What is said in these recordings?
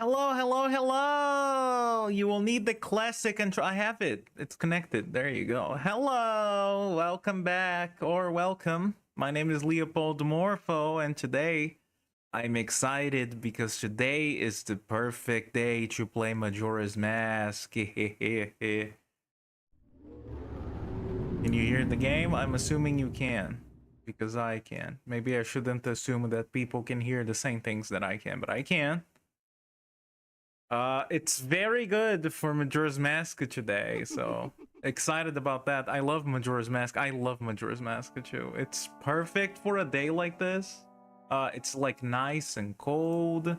Hello, hello, hello! You will need the classic intro. I have it. It's connected. There you go. Hello! Welcome back, or welcome. My name is Leopold Morpho, and today I'm excited because today is the perfect day to play Majora's Mask. Can you hear the game? I'm assuming you can, because I can. Maybe I shouldn't assume that people can hear the same things that I can, but I can. It's very good for Majora's Mask today, so excited about that. I love Majora's Mask. I love Majora's Mask too. It's perfect for a day like this. It's like nice and cold.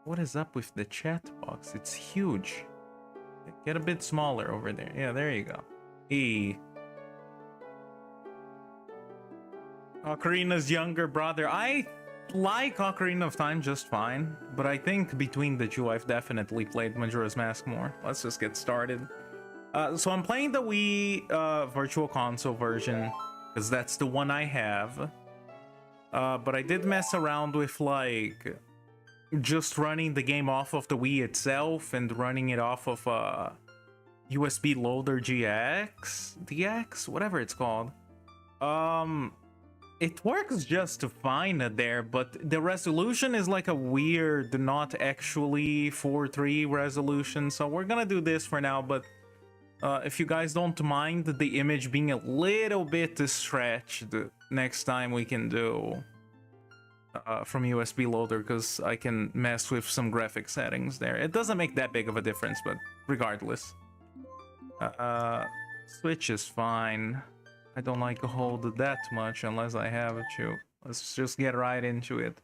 What is up with the chat box? It's huge. Get a bit smaller over there. Yeah, there you go. Ocarina's younger brother. I like Ocarina of Time just fine, but I think between the two I've definitely played Majora's Mask more. Let's just get started. So I'm playing the Wii Virtual Console version because that's the one I have, but I did mess around with like just running the game off of the Wii itself and running it off of USB loader DX, whatever it's called. It works just fine there, but the resolution is like a weird, not actually 4:3 resolution. So we're gonna do this for now, but if you guys don't mind the image being a little bit stretched, next time we can do from USB loader, because I can mess with some graphic settings there. It doesn't make that big of a difference, but regardless. Switch is fine. I don't like to hold that much unless I have to. Let's just get right into it.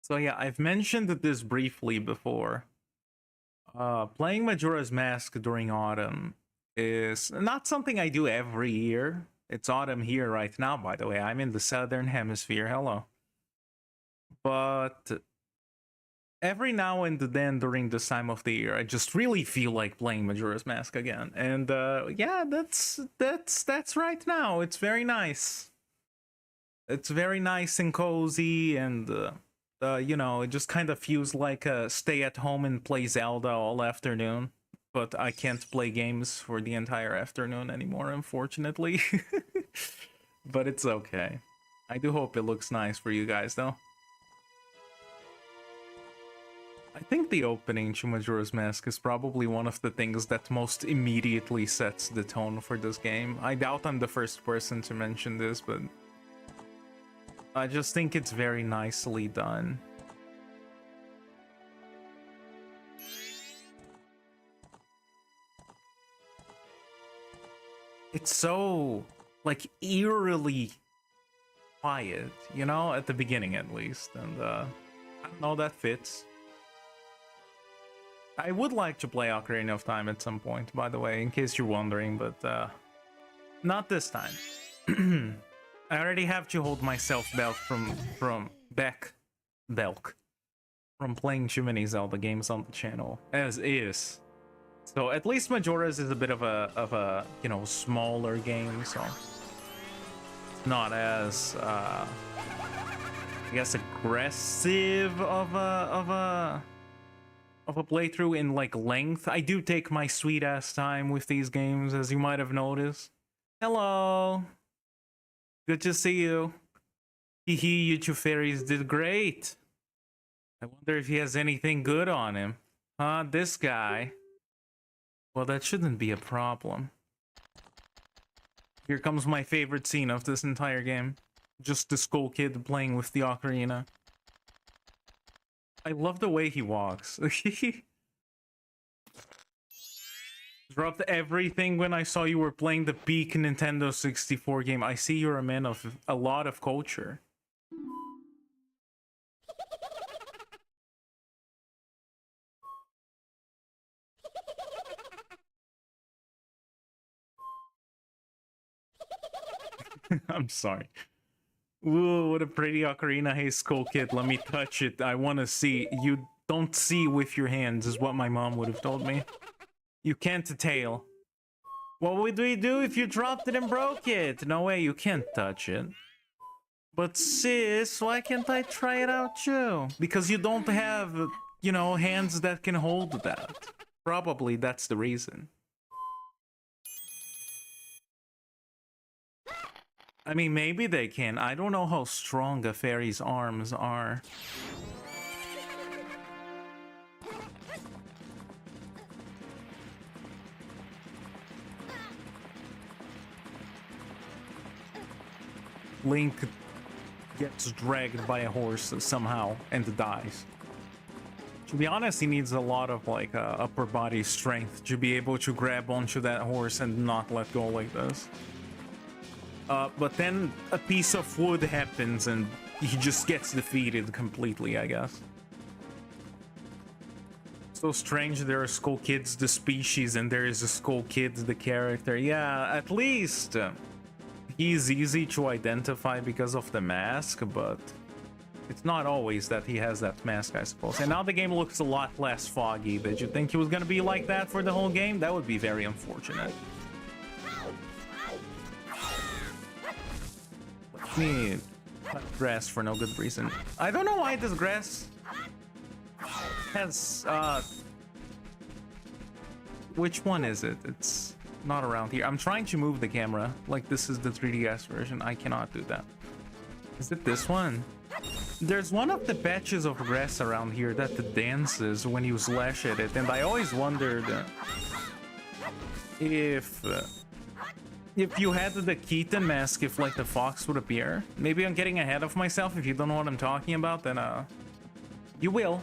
So yeah, I've mentioned this briefly before. Playing Majora's Mask during autumn is not something I do every year. It's autumn here right now, by the way. I'm in the southern hemisphere. Hello. But every now and then during this time of the year, I just really feel like playing Majora's Mask again. And yeah, that's right now. It's very nice. It's very nice and cozy, and you know, it just kind of feels like stay at home and play Zelda all afternoon. But I can't play games for the entire afternoon anymore, unfortunately. But it's okay. I do hope it looks nice for you guys, though. I think the opening to Majora's Mask is probably one of the things that most immediately sets the tone for this game. I doubt I'm the first person to mention this, but I just think it's very nicely done. It's so, like, eerily quiet, you know, at the beginning at least, and I don't know, that fits. I would like to play Ocarina of Time at some point, by the way, in case you're wondering, but not this time. I already have to hold myself back from playing too many Zelda games on the channel, as is. So at least Majora's is a bit of a you know, smaller game, so it's not as I guess aggressive of a playthrough in like length. I do take my sweet ass time with these games, as you might have noticed. Hello, good to see you. Hehe, you two fairies did great. I wonder if he has anything good on him. Huh, this guy. Well, that shouldn't be a problem. Here comes my favorite scene of this entire game. Just the Skull Kid playing with the ocarina. I love the way he walks. Dropped everything when I saw you were playing the peak Nintendo 64 game. I see you're a man of a lot of culture. I'm sorry. Ooh, what a pretty ocarina. Hey, Skull Kid, let me touch it. I want to see. You don't see with your hands, is what my mom would have told me. You can't tail. What would we do if you dropped it and broke it? No way, you can't touch it. But sis, why can't I try it out too? Because you don't have, you know, hands that can hold that. Probably that's the reason. I mean, maybe they can. I don't know how strong a fairy's arms are. Link gets dragged by a horse somehow and dies. To be honest, he needs a lot of like upper body strength to be able to grab onto that horse and not let go like this. But then a piece of wood happens and he just gets defeated completely, I guess. So strange, there are Skull Kids the species and there is a Skull Kids the character. Yeah, at least he's easy to identify because of the mask, but it's not always that he has that mask, I suppose. And now the game looks a lot less foggy. Did you think he was gonna be like that for the whole game? That would be very unfortunate. Let me cut grass for no good reason. I don't know why this grass has which one is it? It's not around here. I'm trying to move the camera like this is the 3DS version. I cannot do that. Is it this one? There's one of the patches of grass around here that dances when you slash at it, and I always wondered if you had the Keaton mask, if like the fox would appear. Maybe I'm getting ahead of myself. If you don't know what I'm talking about, then you will.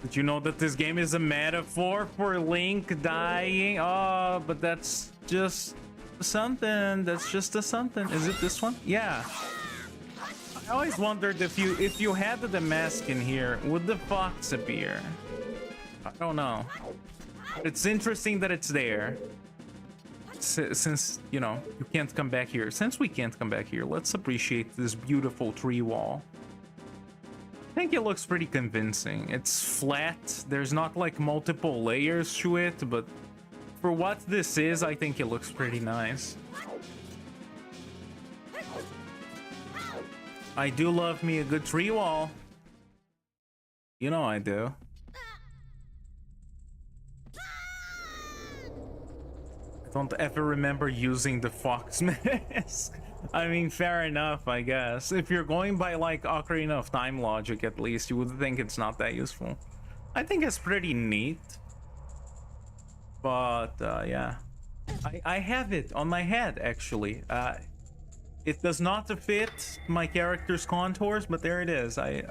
Did you know that this game is a metaphor for Link dying? Oh, but that's just something. That's just a something. Is it this one? Yeah. I always wondered if you had the mask in here, would the fox appear? I don't know. It's interesting that it's there. Since, you know, you can't come back here. Since we can't come back here, let's appreciate this beautiful tree wall. I think it looks pretty convincing. It's flat. There's not like multiple layers to it, but for what this is, I think it looks pretty nice. I do love me a good tree wall. You know I do. I don't ever remember using the fox mask. I mean, fair enough, I guess. If you're going by like Ocarina of Time logic, at least, you would think it's not that useful. I think it's pretty neat. But yeah, I have it on my head actually. It does not fit my character's contours, but there it is. I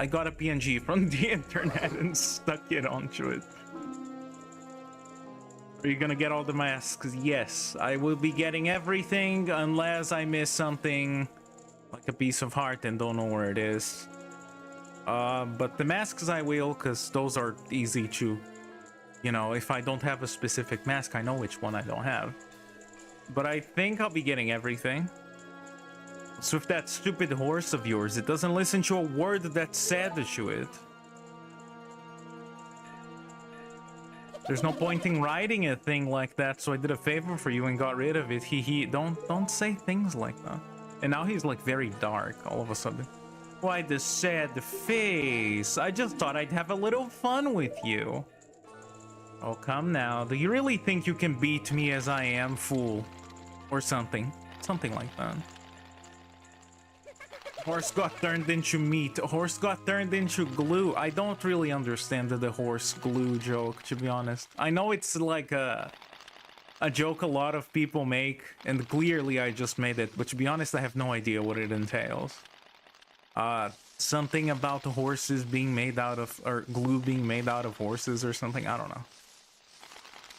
got a PNG from the internet and stuck it onto it. Are you gonna get all the masks? Yes, I will be getting everything unless I miss something like a piece of heart and don't know where it is. But the masks I will, because those are easy to, you know, if I don't have a specific mask, I know which one I don't have. But I think I'll be getting everything. So if that stupid horse of yours, it doesn't listen to a word that's said to it. There's no point in riding a thing like that, so I did a favor for you and got rid of it. Don't say things like that. And now he's like very dark all of a sudden. Why the sad face? I just thought I'd have a little fun with you. Oh, come now. Do you really think you can beat me as I am, fool? Or something. Something like that. Horse got turned into meat. Horse got turned into glue. I don't really understand the horse glue joke, to be honest. I know it's like a joke a lot of people make, and clearly I just made it, but to be honest, I have no idea what it entails. Something about the horses being made out of, or glue being made out of horses or something, I don't know.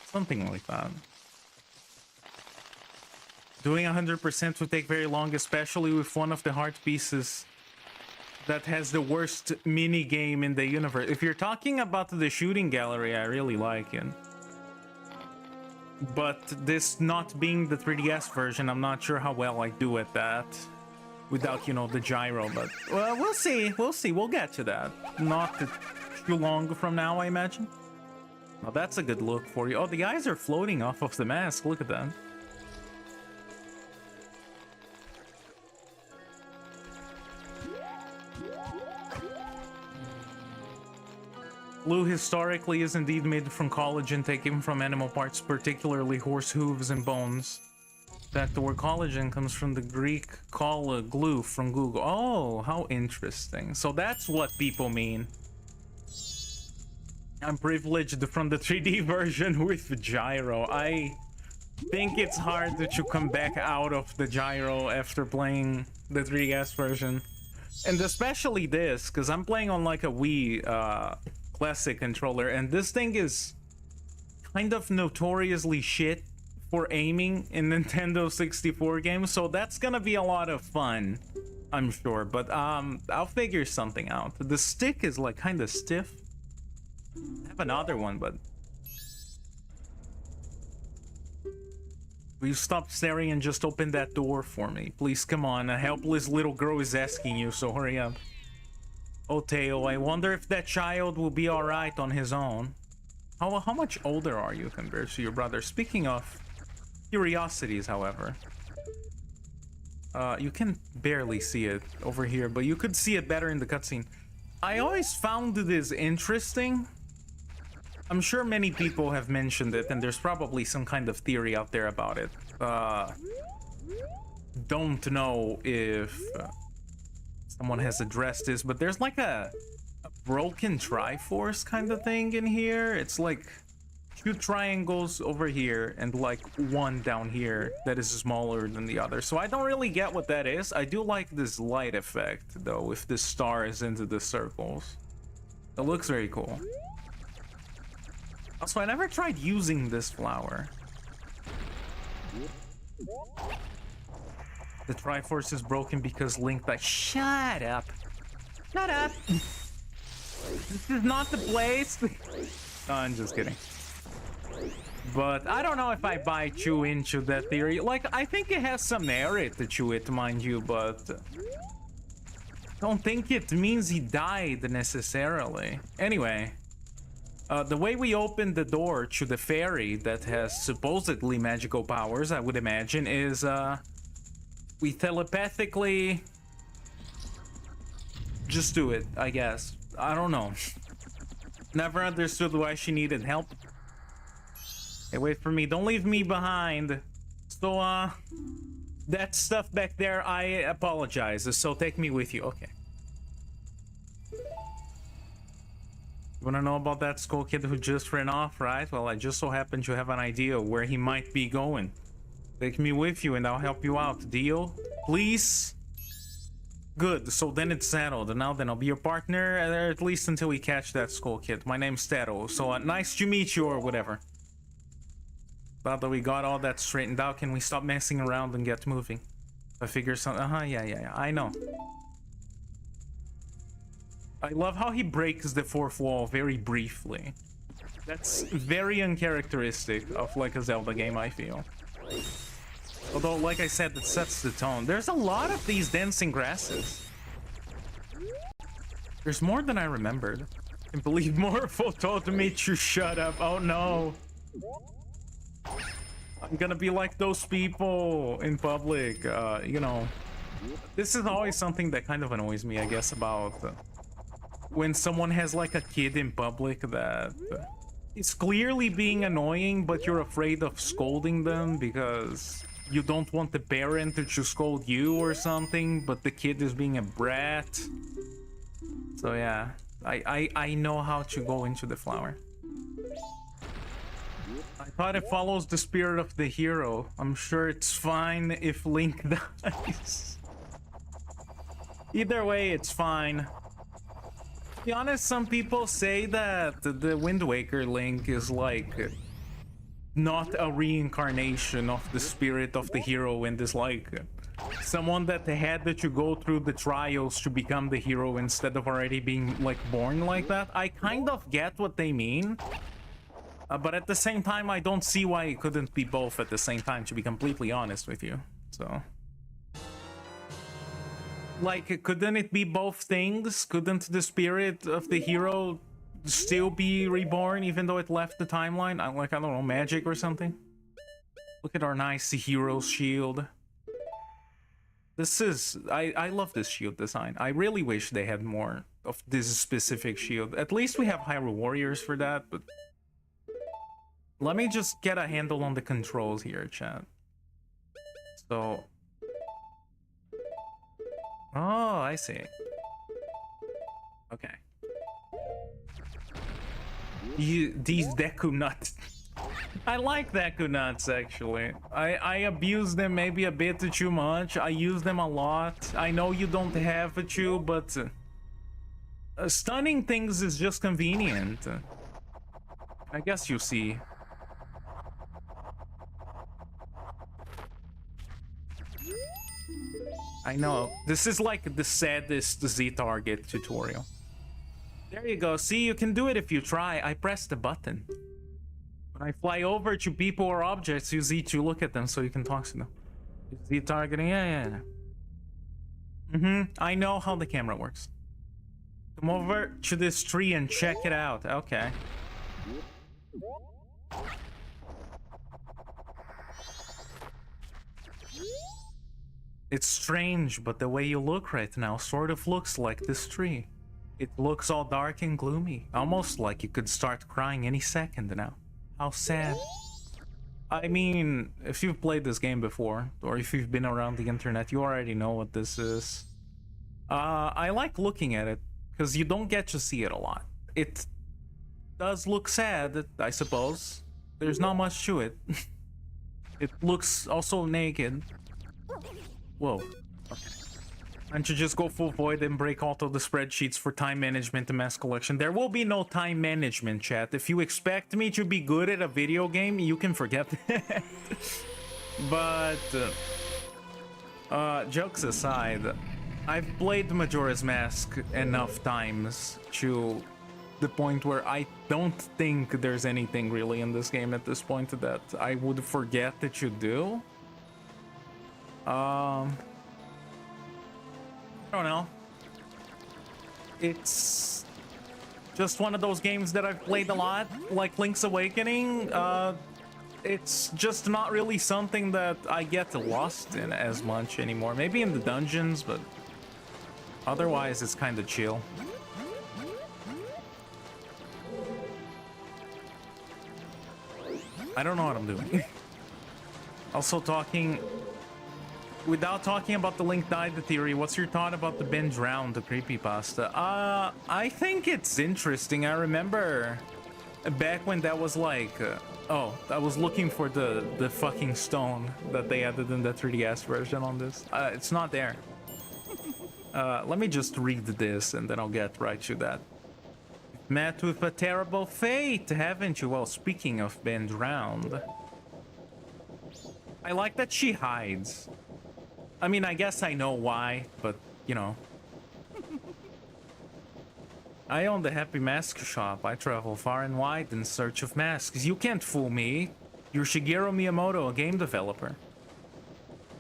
Something like that. Doing 100% would take very long, especially with one of the heart pieces that has the worst mini game in the universe. If you're talking about the shooting gallery, I really like it. But this not being the 3DS version, I'm not sure how well I do at that without, you know, the gyro. But well, we'll see. We'll see. We'll get to that. Not too long from now, I imagine. Well, that's a good look for you. Oh, the eyes are floating off of the mask. Look at that. Glue historically is indeed made from collagen taken from animal parts, particularly horse hooves and bones. That the word collagen comes from the Greek glue from Google. Oh, how interesting. So that's what people mean. I'm privileged from the 3D version with gyro. I think it's hard to come back out of the gyro after playing the 3DS version. And especially this, because I'm playing on like a Wii classic controller, and this thing is kind of notoriously shit for aiming in Nintendo 64 games, so that's gonna be a lot of fun, I'm sure. But I'll figure something out. The stick is like kind of stiff. I have another one, but will you stop staring and just open that door for me? Please, come on. A helpless little girl is asking you, so hurry up. Oh, Teo, I wonder if that child will be alright on his own. How much older are you compared to your brother? Speaking of curiosities, however. You can barely see it over here, but you could see it better in the cutscene. I always found this interesting. I'm sure many people have mentioned it, and there's probably some kind of theory out there about it. Don't know if someone has addressed this, but there's like a broken Triforce kind of thing in here. It's like 2 triangles over here and like 1 down here that is smaller than the other. So I don't really get what that is. I do like this light effect though, with the stars into the circles. It looks very cool. Also, I never tried using this flower. The Triforce is broken because Link died. Shut up. Shut up. This is not the place. No, I'm just kidding. But I don't know if I buy too into that theory. Like, I think it has some merit to it, mind you, but I don't think it means he died necessarily. Anyway, the way we open the door to the fairy that has supposedly magical powers, I would imagine, is we telepathically just do it, I guess. I don't know. Never understood why she needed help. Hey, wait for me. Don't leave me behind. So, that stuff back there, I apologize. So take me with you. Okay. You wanna know about that school kid who just ran off, right? Well, I just so happen to have an idea of where he might be going. Take me with you and I'll help you out. Deal? Please? Good, so then it's settled. Now then, I'll be your partner, at least until we catch that school kid. My name's Tero, so nice to meet you or whatever. Now that we got all that straightened out, can we stop messing around and get moving? I figure something. Yeah, I know. I love how he breaks the fourth wall very briefly. That's very uncharacteristic of like a Zelda game, I feel. Although, like I said, it sets the tone. There's a lot of these dancing grasses. There's more than I remembered. I can't believe Morpho told me to shut up. Oh no. I'm gonna be like those people in public. You know, this is always something that kind of annoys me, I guess, about when someone has like a kid in public that is clearly being annoying, but you're afraid of scolding them because you don't want the parent to scold you or something, but the kid is being a brat. So yeah, I know how to go into the flower. I thought it follows the spirit of the hero. I'm sure it's fine if Link dies. Either way, it's fine. To be honest, some people say that the Wind Waker Link is like not a reincarnation of the spirit of the hero, and is like someone that had to go through the trials to become the hero instead of already being like born like that. I kind of get what they mean, but at the same time I don't see why it couldn't be both at the same time, to be completely honest with you. So like, couldn't it be both things? Couldn't the spirit of the hero still be reborn even though it left the timeline? Like, I don't know, magic or something? Look at our nice hero's shield. This is I love this shield design. I really wish they had more of this specific shield. At least we have Hyrule Warriors for that, but let me just get a handle on the controls here, chat. So, oh, I see. Okay. These Deku nuts. I like Deku nuts, actually. I abuse them maybe a bit too much. I use them a lot. I know you don't have a chew, but stunning things is just convenient. I guess you see. I know. This is like the saddest Z-target tutorial. There you go. See, you can do it if you try. I press the button. When I fly over to people or objects, use Z to look at them so you can talk to them. Z targeting, yeah. I know how the camera works. Come over to this tree and check it out. Okay. It's strange, but the way you look right now sort of looks like this tree. It looks all dark and gloomy, almost like you could start crying any second now. How sad. I mean, if you've played this game before, or if you've been around the internet, you already know what this is. I like looking at it, because you don't get to see it a lot. It does look sad, I suppose. There's not much to it. It looks also naked. Whoa. Okay. And to just go full void and break all of the spreadsheets for time management and mass collection. There will be no time management, chat. If you expect me to be good at a video game, you can forget that. But jokes aside, I've played Majora's Mask enough times to the point where I don't think there's anything really in this game at this point that I would forget that you do. I don't know. It's just one of those games that I've played a lot, like Link's Awakening. It's just not really something that I get lost in as much anymore. Maybe in the dungeons, but otherwise it's kind of chill. I don't know what I'm doing. Also without talking about the Link died theory, what's your thought about the Ben drowned, the creepypasta? I think it's interesting. I remember back when that was like, oh, I was looking for the fucking stone that they added in the 3DS version on this. It's not there. Let me just read this and then I'll get right to that. Met with a terrible fate, haven't you? Well, speaking of Ben drowned, I like that she hides. I mean, I guess I know why, but, you know. I own the Happy Mask Shop. I travel far and wide in search of masks. You can't fool me. You're Shigeru Miyamoto, a game developer.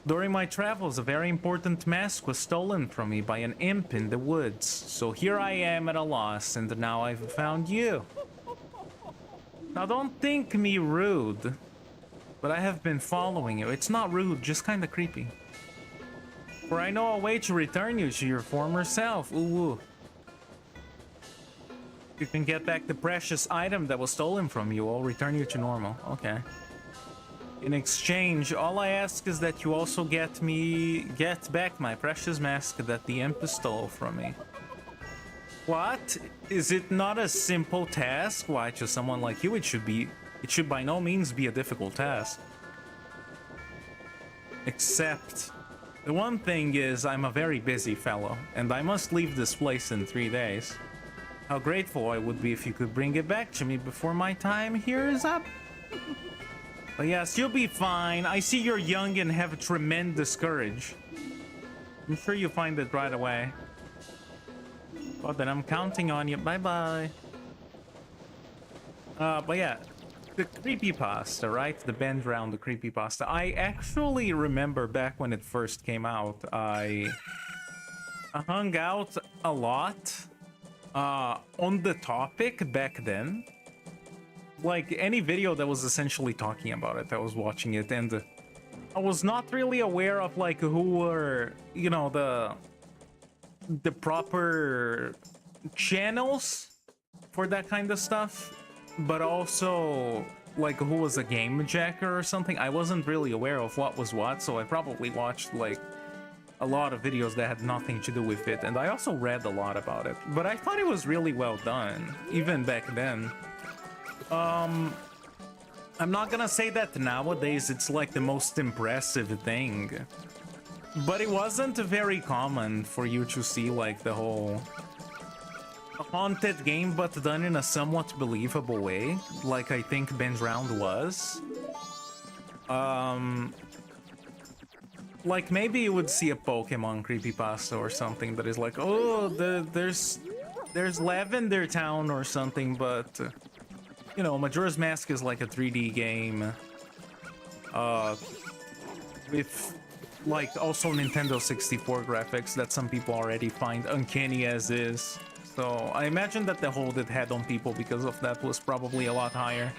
During my travels, a very important mask was stolen from me by an imp in the woods. So here I am at a loss, and now I've found you. Now don't think me rude, but I have been following you. It's not rude, just kinda creepy. For I know a way to return you to your former self. Ooh. You can get back the precious item that was stolen from you. I'll return you to normal. Okay. In exchange, all I ask is that you also get back my precious mask that the imp stole from me. What? Is it not a simple task? Why, to someone like you, it should by no means be a difficult task. Except, the one thing is, I'm a very busy fellow, and I must leave this place in 3 days. How grateful I would be if you could bring it back to me before my time here is up. But yes, you'll be fine. I see you're young and have tremendous courage. I'm sure you'll find it right away. Well, then I'm counting on you. Bye-bye. But yeah, the creepypasta, right? The bend round the creepypasta. I actually remember back when it first came out, I hung out a lot on the topic back then. Like any video that was essentially talking about it, I was watching it, and I was not really aware of like who were, you know, the proper channels for that kind of stuff, but also like who was a game jacker or something. I wasn't really aware of what was what, so I probably watched like a lot of videos that had nothing to do with it, and I also read a lot about it, but I thought it was really well done even back then. I'm not gonna say that nowadays it's like the most impressive thing, but it wasn't very common for you to see like the whole haunted game but done in a somewhat believable way, like I think Ben's Round was. Like maybe you would see a Pokemon creepypasta or something that is like, oh, there's Lavender Town or something, but you know, Majora's Mask is like a 3D game with like also Nintendo 64 graphics that some people already find uncanny as is. So I imagine that the hold it had on people because of that was probably a lot higher.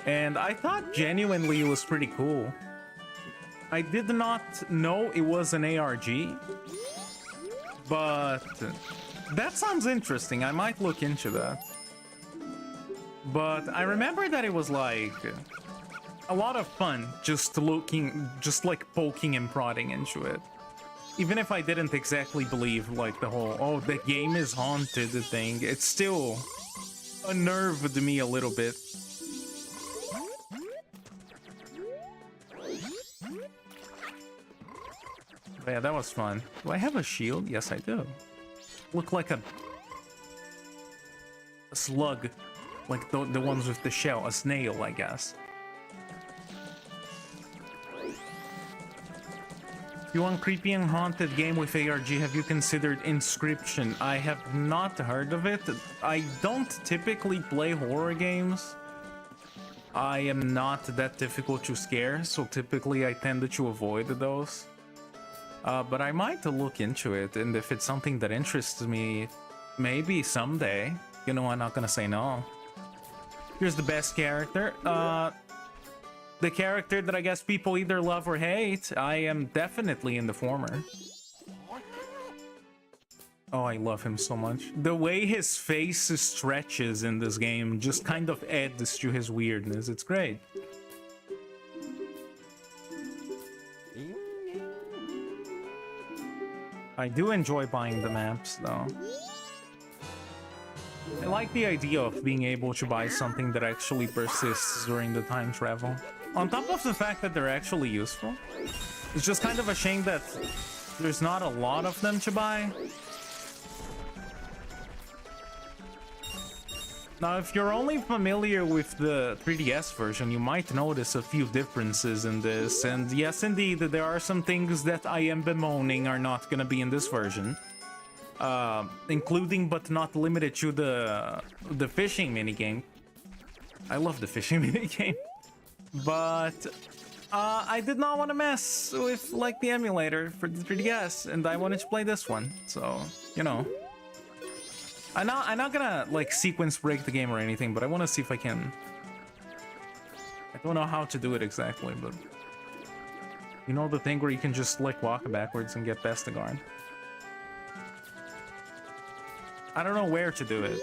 And I thought genuinely it was pretty cool. I did not know it was an ARG, but that sounds interesting. I might look into that. But I remember that it was like a lot of fun just like poking and prodding into it. Even if I didn't exactly believe like the whole, oh, the game is haunted thing, it still unnerved me a little bit. But yeah, that was fun. Do I have a shield? Yes, I do. Look like a slug. Like the ones with the shell, a snail, I guess. You want creepy and haunted game with ARG, have you considered Inscription? I have not heard of it. I don't typically play horror games. I am not that difficult to scare, so typically I tend to avoid those. But I might look into it, and if it's something that interests me, maybe someday. You know, I'm not gonna say no. Here's the best character. The character that I guess people either love or hate. I am definitely in the former. Oh, I love him so much. The way his face stretches in this game just kind of adds to his weirdness. It's great. I do enjoy buying the maps, though. I like the idea of being able to buy something that actually persists during the time travel. On top of the fact that they're actually useful. It's just kind of a shame that there's not a lot of them to buy. Now, if you're only familiar with the 3DS version, you might notice a few differences in this. And yes, indeed, there are some things that I am bemoaning are not going to be in this version. Including but not limited to the fishing minigame. I love the fishing minigame. But I did not want to mess with like the emulator for the 3DS, and I wanted to play this one. So, you know. I'm not gonna like sequence break the game or anything, but I want to see if I can. I don't know how to do it exactly, but you know the thing where you can just like walk backwards and get past the guard. I don't know where to do it.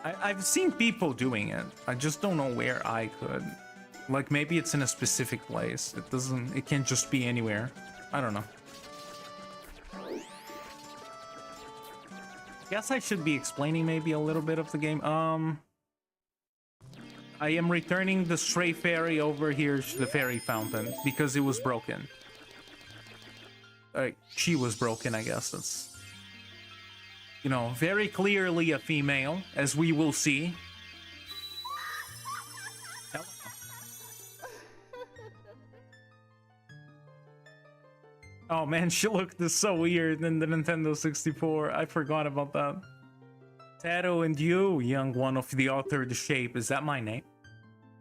I've seen people doing it. I just don't know where I could. Like maybe it's in a specific place. It can't just be anywhere. I don't know. Guess I should be explaining maybe a little bit of the game. I am returning the stray fairy over here to the fairy fountain because it was broken. She was broken, I guess. That's, you know, very clearly a female, as we will see. Hello. Oh man, she looked so weird in the Nintendo 64. I forgot about that. Tato and you, young one of the altered shape. Is that my name?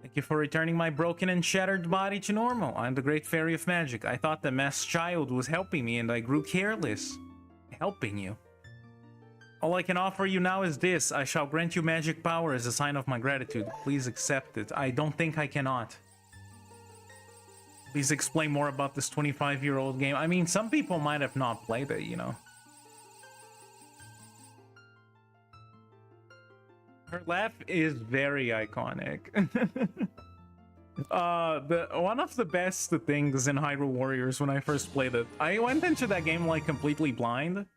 Thank you for returning my broken and shattered body to normal. I'm the great fairy of magic. I thought the masked child was helping me and I grew careless. Helping you? All I can offer you now is this. I shall grant you magic power as a sign of my gratitude. Please accept it. I don't think I cannot. Please explain more about this 25-year-old game. I mean, some people might have not played it, you know. Her laugh is very iconic. One of the best things in Hyrule Warriors when I first played it, I went into that game like completely blind.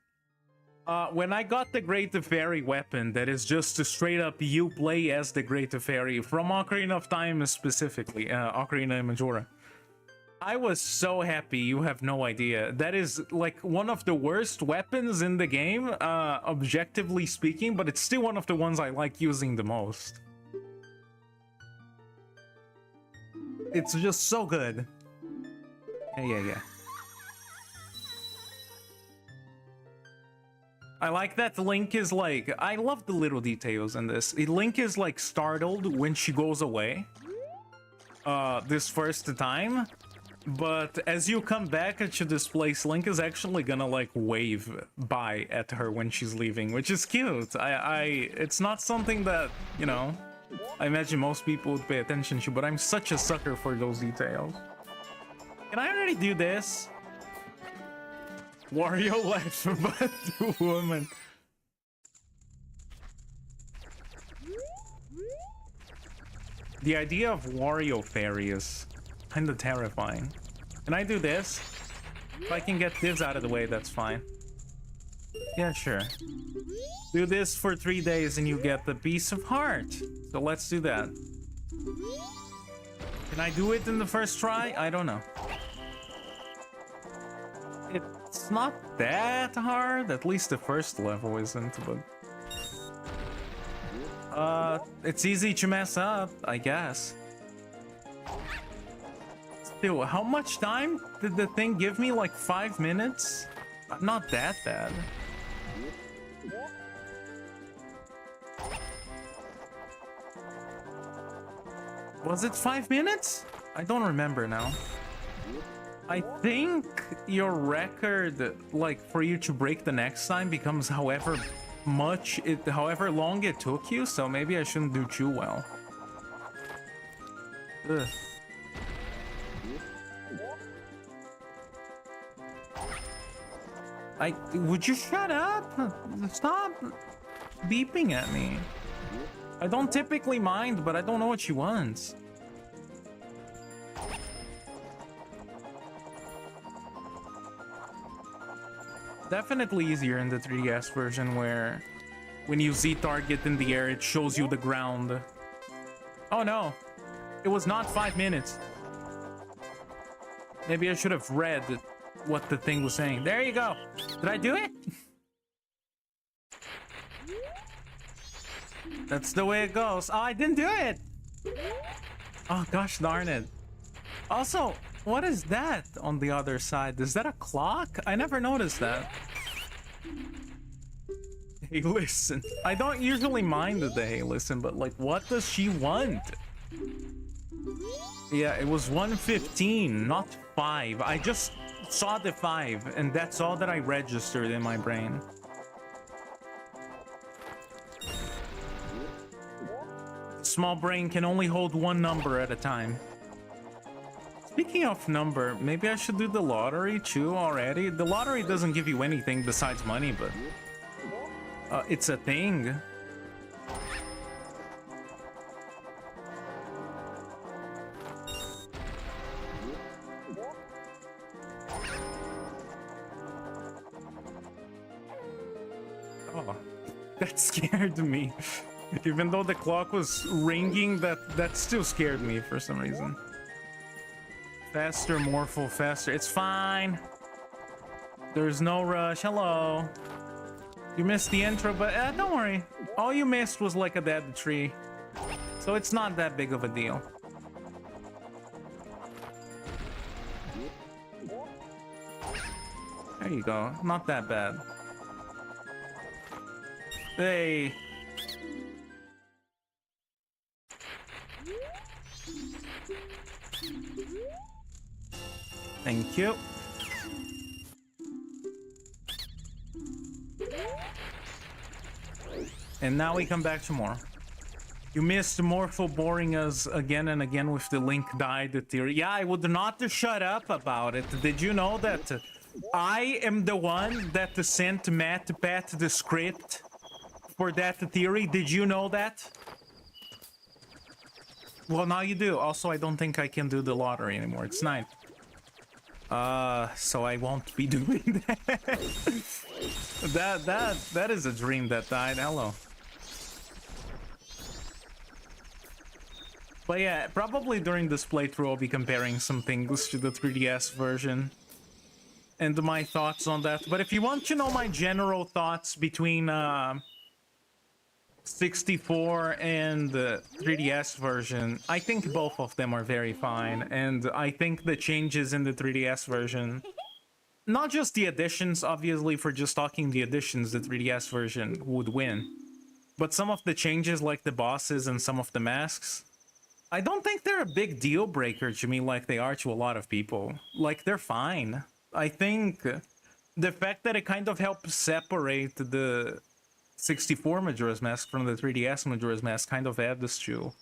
When I got the Great Fairy weapon, that is just to straight up you play as the Great Fairy from Ocarina of Time specifically, Ocarina and Majora. I was so happy, you have no idea. That is like one of the worst weapons in the game, objectively speaking, but it's still one of the ones I like using the most. It's just so good. Yeah. I like that Link is like, I love the little details in this. Link is like startled when she goes away. This first time. But as you come back to this place, Link is actually gonna like wave bye at her when she's leaving, which is cute. It's not something that, you know, I imagine most people would pay attention to, but I'm such a sucker for those details. Can I already do this? Wario left, but the woman. The idea of Wario Fairy is kind of terrifying. Can I do this? If I can get this out of the way, that's fine. Yeah, sure. Do this for 3 days and you get the piece of heart. So let's do that. Can I do it in the first try? I don't know. It's not that hard. At least the first level isn't, but... it's easy to mess up, I guess. Still, how much time did the thing give me? Like 5 minutes? Not that bad. Was it 5 minutes? I don't remember now. I think your record, like, for you to break the next time becomes however long it took you, so maybe I shouldn't do too well. Ugh. Would you shut up? Stop beeping at me. I don't typically mind, but I don't know what she wants. Definitely easier in the 3DS version where when you Z-target in the air, it shows you the ground. Oh no, it was not 5 minutes. Maybe I should have read what the thing was saying. There you go. Did I do it? That's the way it goes. Oh, I didn't do it. Oh, gosh darn it. Also, what is that on the other side? Is that a clock? I never noticed that. Hey, listen. I don't usually mind the hey, listen, but like, what does she want? Yeah, it was 1:15, not 5. I just saw the 5, and that's all that I registered in my brain. Small brain can only hold one number at a time. Speaking of number, maybe I should do the lottery too already. The lottery doesn't give you anything besides money, but it's a thing. Oh, that scared me. Even though the clock was ringing, that still scared me for some reason. Faster, Morpho, faster. It's fine. There's no rush. Hello. You missed the intro, but don't worry. All you missed was like a dead tree. So it's not that big of a deal. There you go. Not that bad. Hey. Thank you. And now we come back to more. You missed Morpho boring us again and again with the Link died theory. Yeah, I would not shut up about it. Did you know that I am the one that sent Pat the script for that theory? Did you know that? Well, now you do. Also, I don't think I can do the lottery anymore. It's 9. So I won't be doing that. That is a dream that died. Hello. But yeah, probably during this playthrough I'll be comparing some things to the 3DS version and my thoughts on that. But if you want to know my general thoughts between 64 and the 3DS version, I think both of them are very fine, and I think the changes in the 3DS version, not just the additions, obviously for just talking the additions, the 3DS version would win, but some of the changes like the bosses and some of the masks, I don't think they're a big deal breaker to me like they are to a lot of people. Like, they're fine. I think the fact that it kind of helps separate the 64 Majora's Mask from the 3DS Majora's Mask kind of adds to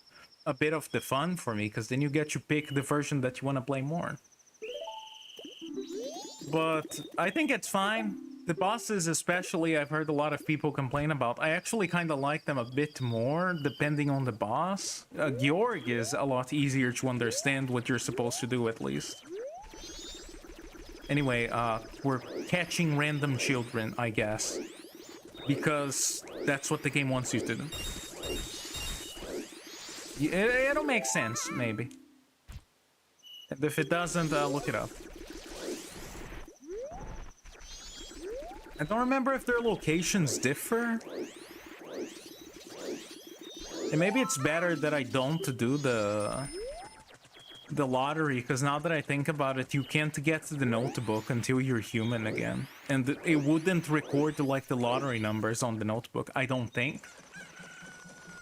a bit of the fun for me, because then you get to pick the version that you want to play more. But I think it's fine. The bosses especially, I've heard a lot of people complain about. I actually kind of like them a bit more, depending on the boss. Georg is a lot easier to understand what you're supposed to do, at least. Anyway, we're catching random children, I guess. Because that's what the game wants you to do. It'll make sense, maybe. And if it doesn't, look it up. I don't remember if their locations differ. And maybe it's better that I don't do the lottery, because now that I think about it, you can't get to the notebook until you're human again. And it wouldn't record like the lottery numbers on the notebook, I don't think.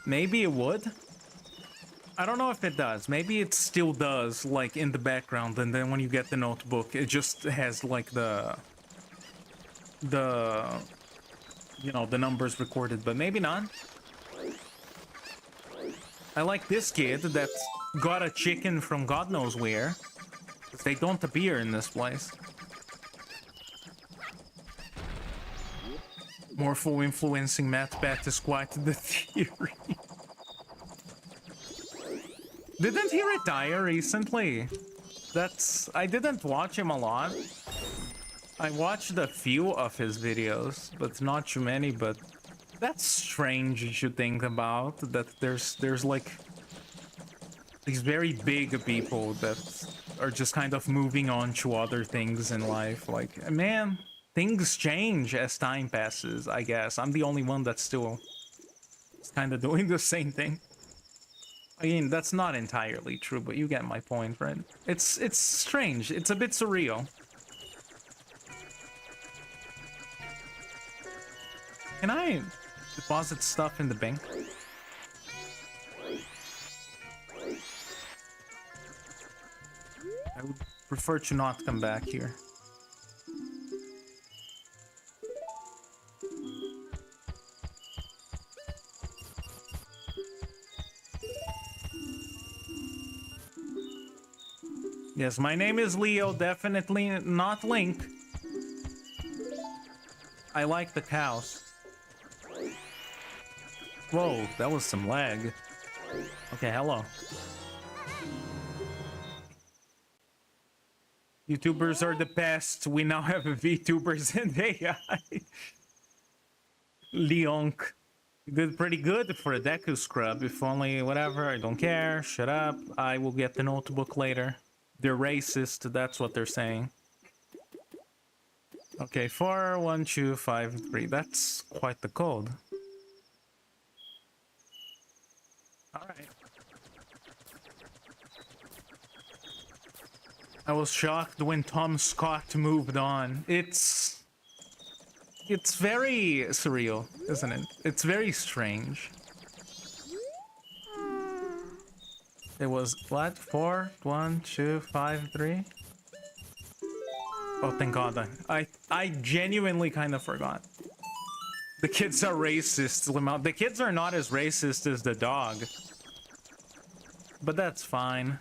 Maybe it would. I don't know if it does. Maybe it still does, like in the background, and then when you get the notebook, it just has like the you know, the numbers recorded, but maybe not. I like this kid that got a chicken from God knows where. They don't appear in this place. Morpho influencing Pat is quite the theory. Didn't he retire recently? I didn't watch him a lot. I watched a few of his videos, but not too many, but that's strange you should think about, that there's like these very big people that are just kind of moving on to other things in life. Like, man, things change as time passes, I guess. I'm the only one that's still kind of doing the same thing. I mean, that's not entirely true, but you get my point, right? It's strange. It's a bit surreal. Can I deposit stuff in the bank? I would prefer to not come back here. Yes, my name is Leo, definitely not Link. I like the cows. Whoa, that was some lag. Okay, hello. YouTubers are the best. We now have VTubers and AI. Leonk. You did pretty good for a Deku scrub. If only, whatever, I don't care. Shut up. I will get the notebook later. They're racist, that's what they're saying. Okay, 4, 1, 2, 5, 3. That's quite the code. Alright. I was shocked when Tom Scott moved on. It's very surreal, isn't it? It's very strange. It was what? 4, 1, 2, 5, 3. Oh, thank God! I genuinely kind of forgot. The kids are racist. The kids are not as racist as the dog. but that's fine.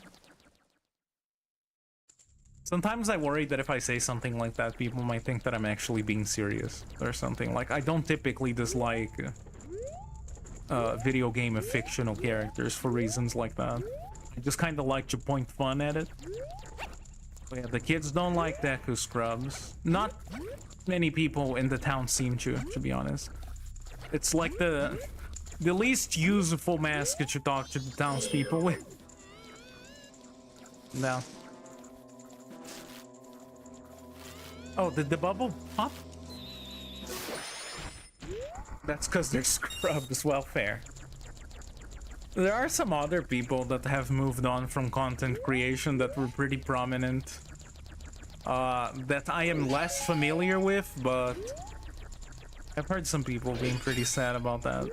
Sometimes I worry that if I say something like that, people might think that I'm actually being serious or something. Like, I don't typically dislike video game of fictional characters for reasons like that. I just kind of like to point fun at it. But yeah, the kids don't like Deku Scrubs. Not many people in the town seem to be honest. It's like the least useful mask that you talk to the townspeople with. No. Oh, did the bubble pop? That's because they're scrubs. Well, fair. There are some other people that have moved on from content creation that were pretty prominent. That I am less familiar with, but I've heard some people being pretty sad about that.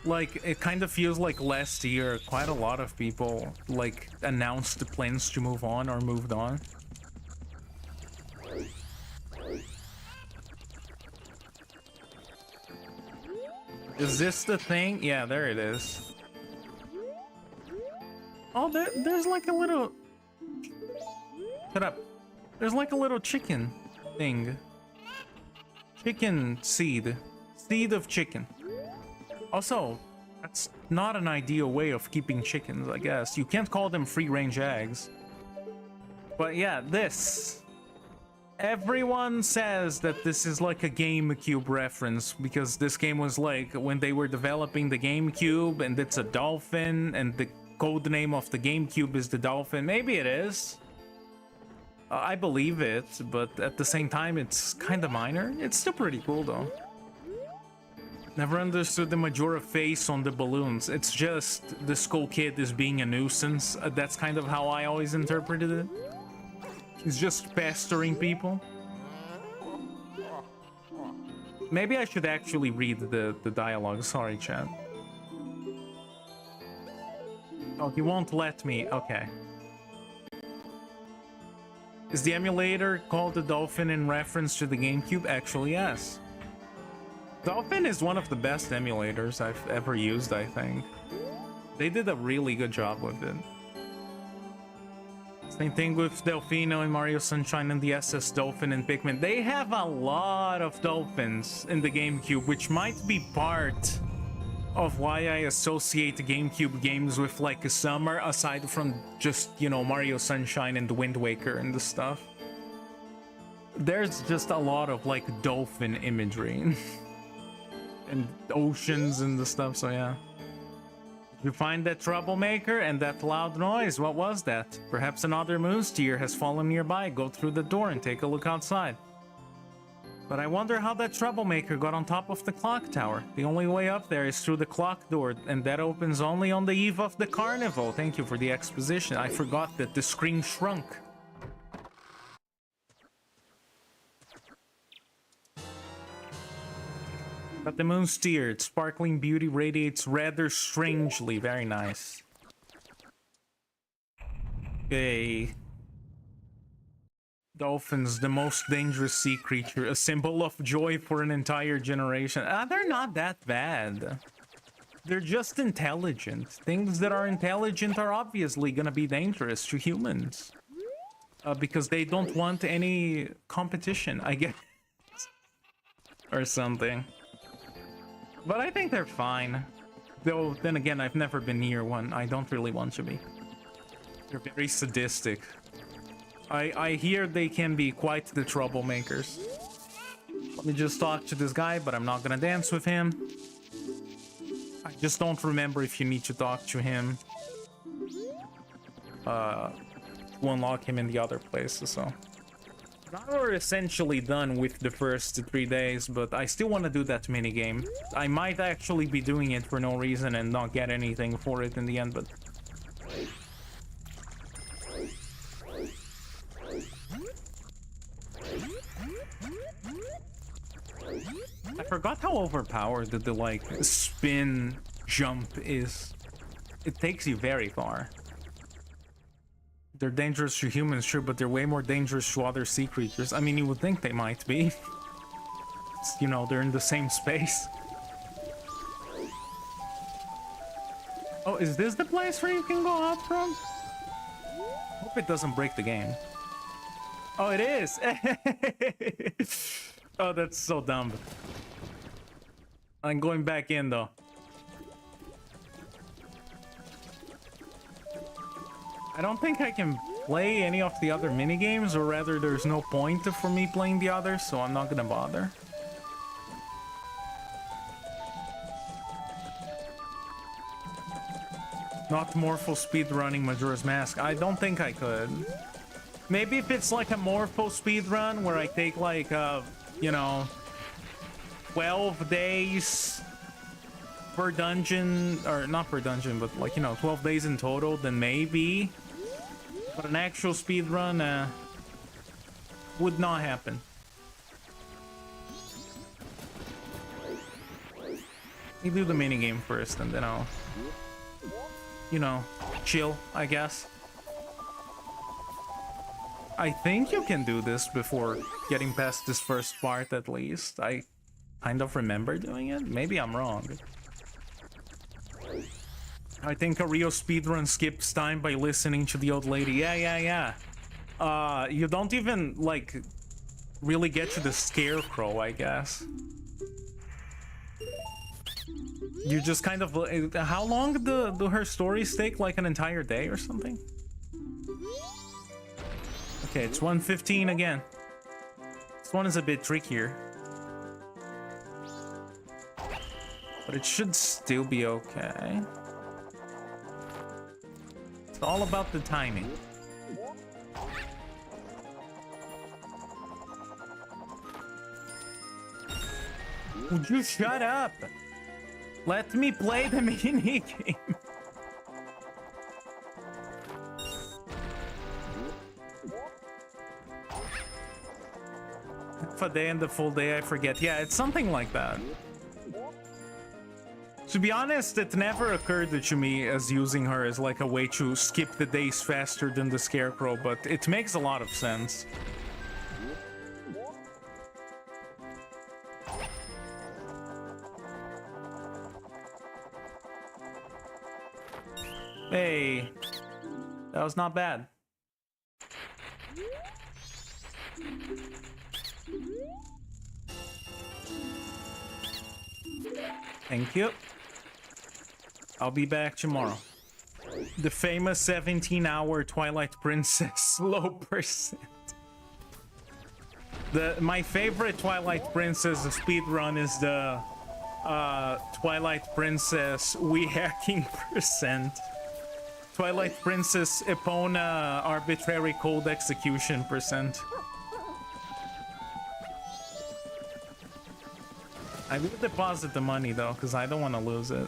Like, it kind of feels like last year, quite a lot of people, like, announced the plans to move on or moved on. Is this the thing? Yeah, there it is. Oh, there's like a little... Shut up. There's like a little chicken thing. Chicken seed. Seed of chicken. Also, that's not an ideal way of keeping chickens, I guess. You can't call them free-range eggs. But yeah, this. Everyone says that this is like a GameCube reference because this game was like when they were developing the GameCube and it's a dolphin and the code name of the GameCube is the dolphin. Maybe it is. I believe it, but at the same time, it's kind of minor. It's still pretty cool though. Never understood the Majora face on the balloons. It's just the school kid is being a nuisance. That's kind of how I always interpreted it. He's just pestering people. Maybe I should actually read the dialogue. Sorry, chat. Oh, he won't let me. Okay. Is the emulator called the Dolphin in reference to the GameCube? Actually, yes. Dolphin is one of the best emulators I've ever used, I think. They did a really good job with it. Same thing with Delfino in Mario Sunshine and the SS Dolphin in Pikmin. They have a lot of dolphins in the GameCube, which might be part of why I associate the GameCube games with like a summer, aside from just, you know, Mario Sunshine and the Wind Waker and the stuff. There's just a lot of like dolphin imagery and oceans and the stuff, so yeah. You find that troublemaker and that loud noise. What was that? Perhaps another moose deer has fallen nearby. Go through the door and take a look outside. But I wonder how that troublemaker got on top of the clock tower. The only way up there is through the clock door, and that opens only on the eve of the carnival. Thank you for the exposition. I forgot that the screen shrunk. But the moon steered. Sparkling beauty radiates rather strangely. Very nice. Okay. Dolphins, the most dangerous sea creature. A symbol of joy for an entire generation. They're not that bad. They're just intelligent. Things that are intelligent are obviously gonna be dangerous to humans. Because they don't want any competition, I guess. Or something. But I think they're fine. Though, then again, I've never been near one. I don't really want to be. They're very sadistic. I hear they can be quite the troublemakers. Let me just talk to this guy, but I'm not gonna dance with him. I just don't remember if you need to talk to him. To unlock him in the other places, so... Now we're essentially done with the first 3 days, but I still want to do that minigame. I might actually be doing it for no reason and not get anything for it in the end, but... I forgot how overpowered the like, spin jump is. It takes you very far. They're dangerous to humans, sure, but they're way more dangerous to other sea creatures. I mean, you would think they might be. You know, they're in the same space. Oh, is this the place where you can go up from? Hope it doesn't break the game. Oh, it is. Oh, that's so dumb. I'm going back in though. I don't think I can play any of the other mini games, or rather there's no point for me playing the others, so I'm not gonna bother. Not Morpho speedrunning Majora's Mask. I don't think I could. Maybe if it's like a Morpho speedrun where I take like, you know, 12 days per dungeon, or not per dungeon, but like, you know, 12 days in total, then maybe. But an actual speedrun would not happen. Let me do the minigame first, and then I'll, you know, chill, I guess. I think you can do this before getting past this first part, at least. I kind of remember doing it. Maybe I'm wrong. I think a real speedrun skips time by listening to the old lady. Yeah. You don't even, like, really get to the scarecrow, I guess. You just kind of... How long do her stories take? Like an entire day or something? Okay, it's 1:15 again. This one is a bit trickier. But it should still be okay. It's all about the timing. Would you shut up? Let me play the mini game. Half a day and the full day, I forget. Yeah, it's something like that. To be honest, it never occurred to me as using her as like a way to skip the days faster than the scarecrow, but it makes a lot of sense. Hey, that was not bad. Thank you. I'll be back tomorrow. The famous 17-hour Twilight Princess low percent. My favorite Twilight Princess speedrun is the Twilight Princess Wii hacking percent. Twilight Princess Epona arbitrary code execution percent. I will deposit the money though, because I don't want to lose it.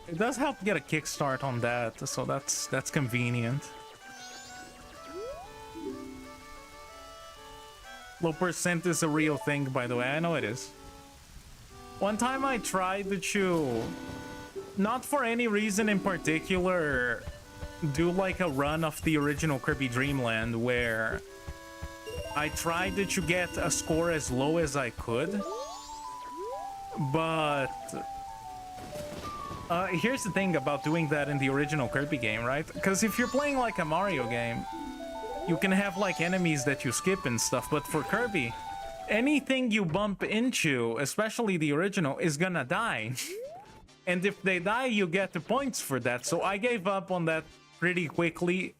It does help get a kickstart on that, so that's convenient. Low percent is a real thing, by the way. I know it is. One time I tried to, not for any reason in particular, do like a run of the original Kirby Dream Land where I tried to get a score as low as I could, but here's the thing about doing that in the original Kirby game, right? Because if you're playing like a Mario game, you can have like enemies that you skip and stuff, but for Kirby, anything you bump into, especially the original, is gonna die. And if they die, you get the points for that. So I gave up on that pretty quickly.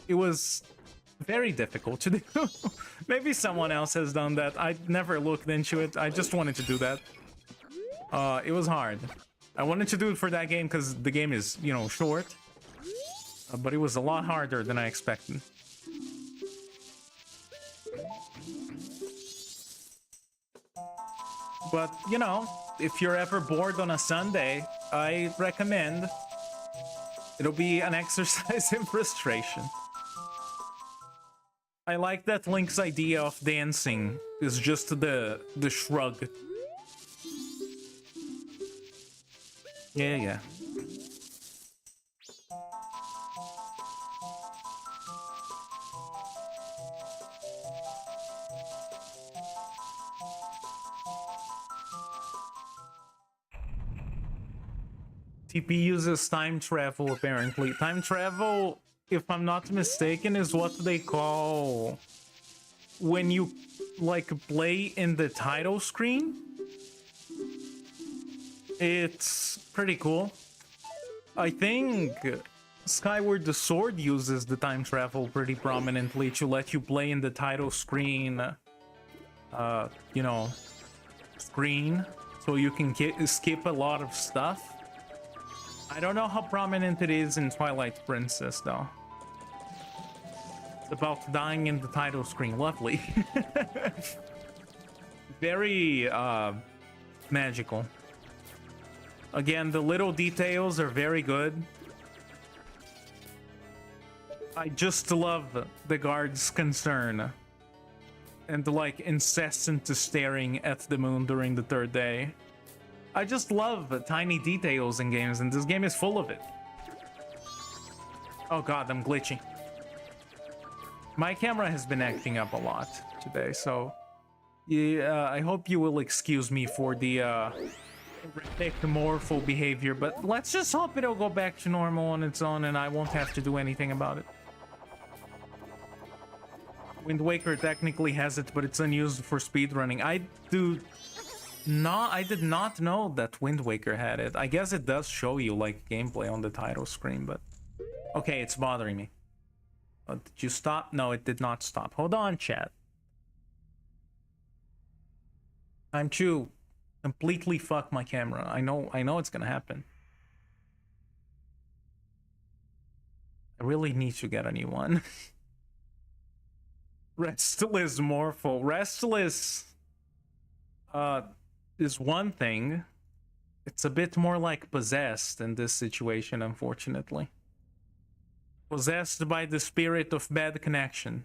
It was very difficult to do. Maybe someone else has done that. I never looked into it. I just wanted to do that. It was hard. I wanted to do it for that game because the game is, you know, short. But it was a lot harder than I expected. But, you know, if you're ever bored on a Sunday, I recommend. It'll be an exercise in frustration. I like that Link's idea of dancing is just the shrug. Yeah. TP uses time travel, apparently. Time travel, if I'm not mistaken, is what they call when you, like, play in the title screen. It's pretty cool. I think Skyward Sword uses the time travel pretty prominently to let you play in the title screen, you know, screen, so you can skip a lot of stuff. I don't know how prominent it is in Twilight Princess, though. It's about dying in the title screen. Lovely. Very, magical. Again, the little details are very good. I just love the guard's concern and the, like, incessant staring at the moon during the third day. I just love tiny details in games, and this game is full of it. Oh god, I'm glitching. My camera has been acting up a lot today, so yeah, I hope you will excuse me for the erratic Morpho behavior, but let's just hope it'll go back to normal on its own and I won't have to do anything about it. Wind Waker technically has it, but it's unused for speedrunning. I did not know that Wind Waker had it. I guess it does show you, like, gameplay on the title screen, but... Okay, it's bothering me. Did you stop? No, it did not stop. Hold on, chat. Time to completely fuck my camera. I know it's gonna happen. I really need to get a new one. Restless Morpho. Restless is one thing. It's a bit more like possessed in this situation, unfortunately. Possessed by the spirit of bad connection.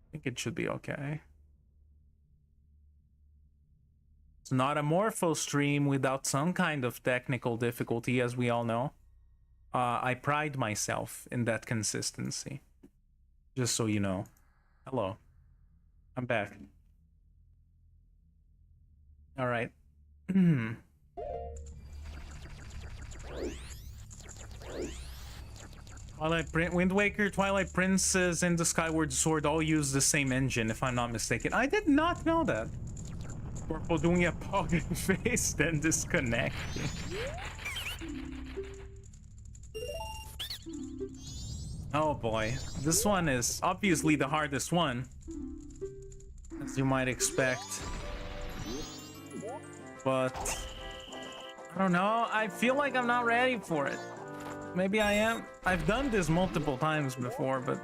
I think it should be okay. It's not a Morpho stream without some kind of technical difficulty, as we all know. I pride myself in that consistency. Just so you know. Hello. I'm back. Alright. Wind Waker, Twilight Princess, and the Skyward Sword all use the same engine, if I'm not mistaken. I did not know that. Morpho doing a pocket face, then disconnecting. Oh boy, this one is obviously the hardest one, as you might expect. But I don't know, I feel like I'm not ready for it. Maybe I am. I've done this multiple times before, but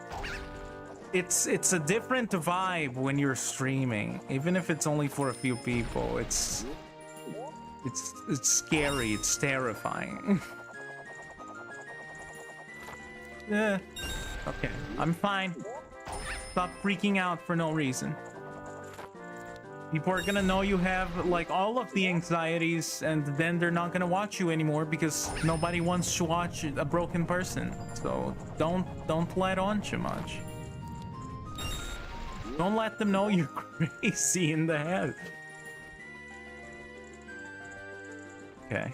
it's a different vibe when you're streaming, even if it's only for a few people. It's scary, it's terrifying. Yeah. Okay, I'm fine. Stop freaking out for no reason. People are gonna know you have, like, all of the anxieties, and then they're not gonna watch you anymore because nobody wants to watch a broken person. So don't let on too much. Don't let them know you're crazy in the head. Okay.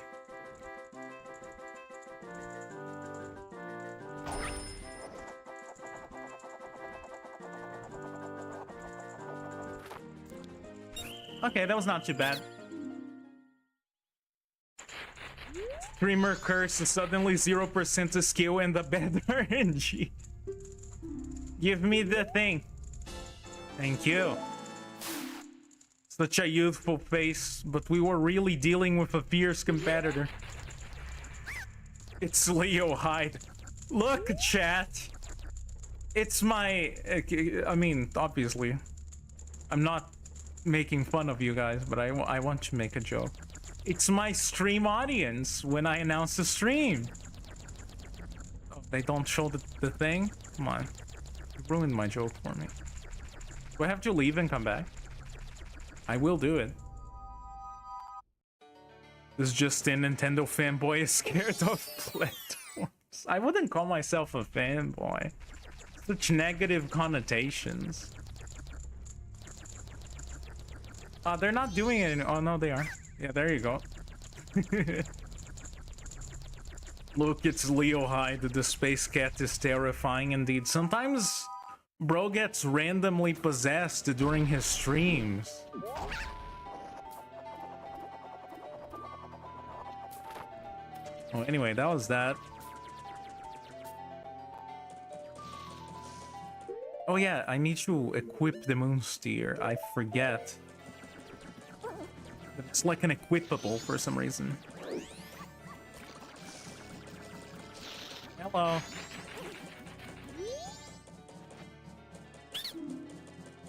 Okay, that was not too bad. Streamer curse is suddenly 0% skill and the bad RNG. Give me the thing. Thank you. Such a youthful face, but we were really dealing with a fierce competitor. It's Leo Hyde. Look, chat. It's my... I mean, obviously. I'm not making fun of you guys, but I want to make a joke. It's my stream audience when I announce the stream. Oh, they don't show the thing? Come on. You ruined my joke for me. Do I have to leave and come back? I will do it. This just in, Nintendo fanboy is scared of platforms. I wouldn't call myself a fanboy. Such negative connotations. They're not doing it. Oh, no, they are. Yeah, there you go. Look, it's Leo Hyde. The space cat is terrifying indeed. Sometimes bro gets randomly possessed during his streams. Oh, anyway, that was that. Oh yeah, I need to equip the Moonsteer. I forget. It's like an equipable for some reason. Hello.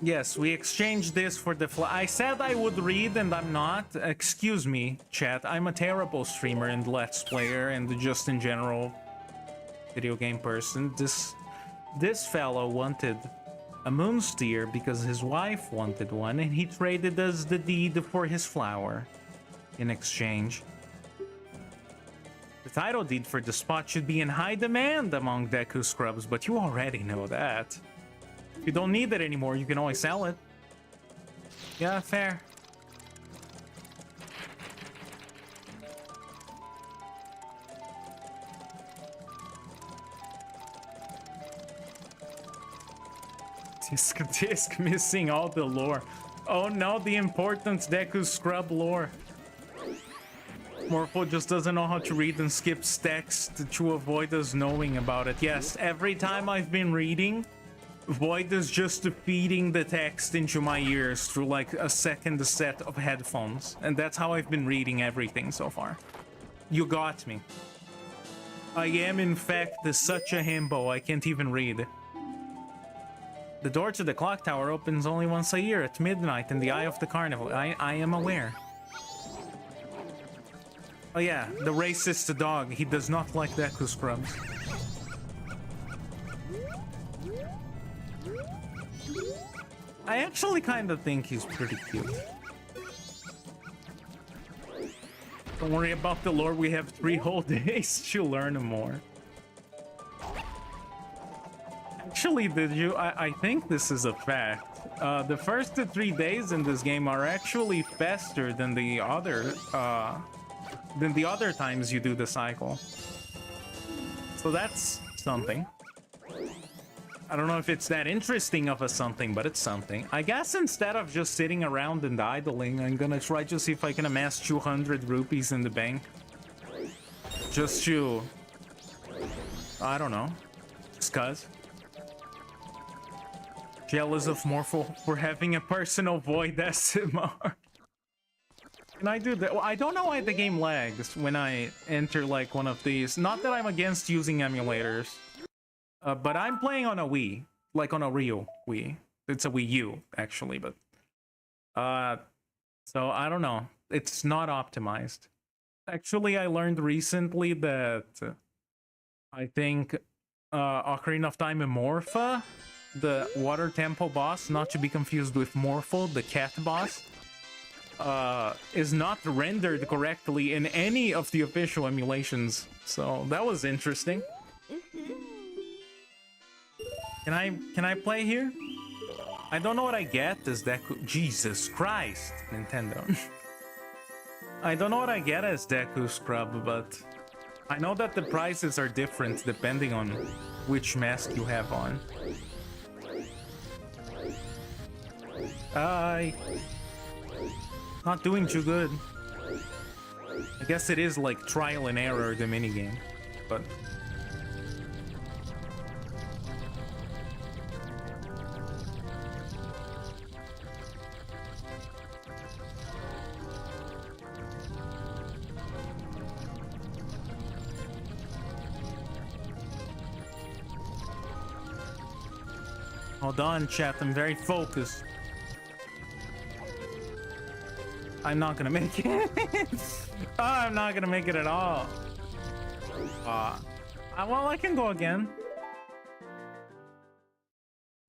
Yes, we exchanged this for the I said I would read and I'm not. Excuse me, chat. I'm a terrible streamer and let's player and just in general video game person. This fellow wanted a Moonsteer because his wife wanted one and he traded us the deed for his flower in exchange. The title deed for the spot should be in high demand among Deku scrubs, but you already know that. If you don't need it anymore, you can always sell it. Yeah, fair. Disc missing all the lore. Oh no, the important Deku scrub lore. Morpho just doesn't know how to read and skips text to avoid us knowing about it. Yes, every time I've been reading, Void is just feeding the text into my ears through like a second set of headphones. And that's how I've been reading everything so far. You got me. I am in fact such a himbo, I can't even read. The door to the clock tower opens only once a year at midnight in the eye of the carnival. I am aware. Oh yeah, the racist dog. He does not like Deku scrubs. I actually kind of think he's pretty cute. Don't worry about the lore. We have 3 whole days to learn more. Actually, I think this is a fact. The first 3 days in this game are actually faster than the other times you do the cycle. So that's something. I don't know if it's that interesting of a something, but it's something. I guess instead of just sitting around and idling, I'm gonna try to see if I can amass 200 rupees in the bank. Just to... I don't know. Just cuz. Jealous of Morpho for having a personal Void SMR. Can I do that? Well, I don't know why the game lags when I enter like one of these. Not that I'm against using emulators. But I'm playing on a Wii. Like on a real Wii. It's a Wii U, actually, but... so I don't know. It's not optimized. Actually, I learned recently that... I think... Ocarina of Time and Morpho, the Water Temple boss, not to be confused with Morpho, the cat boss, is not rendered correctly in any of the official emulations. So that was interesting. Can I play here? I don't know what I get as Deku. Jesus Christ, Nintendo. I don't know what I get as Deku Scrub, but I know that the prices are different depending on which mask you have on. Not doing too good. I guess it is like trial and error, the minigame, but... Hold on, chat. I'm very focused. I'm not gonna make it. Oh, I'm not gonna make it at all. Well, I can go again.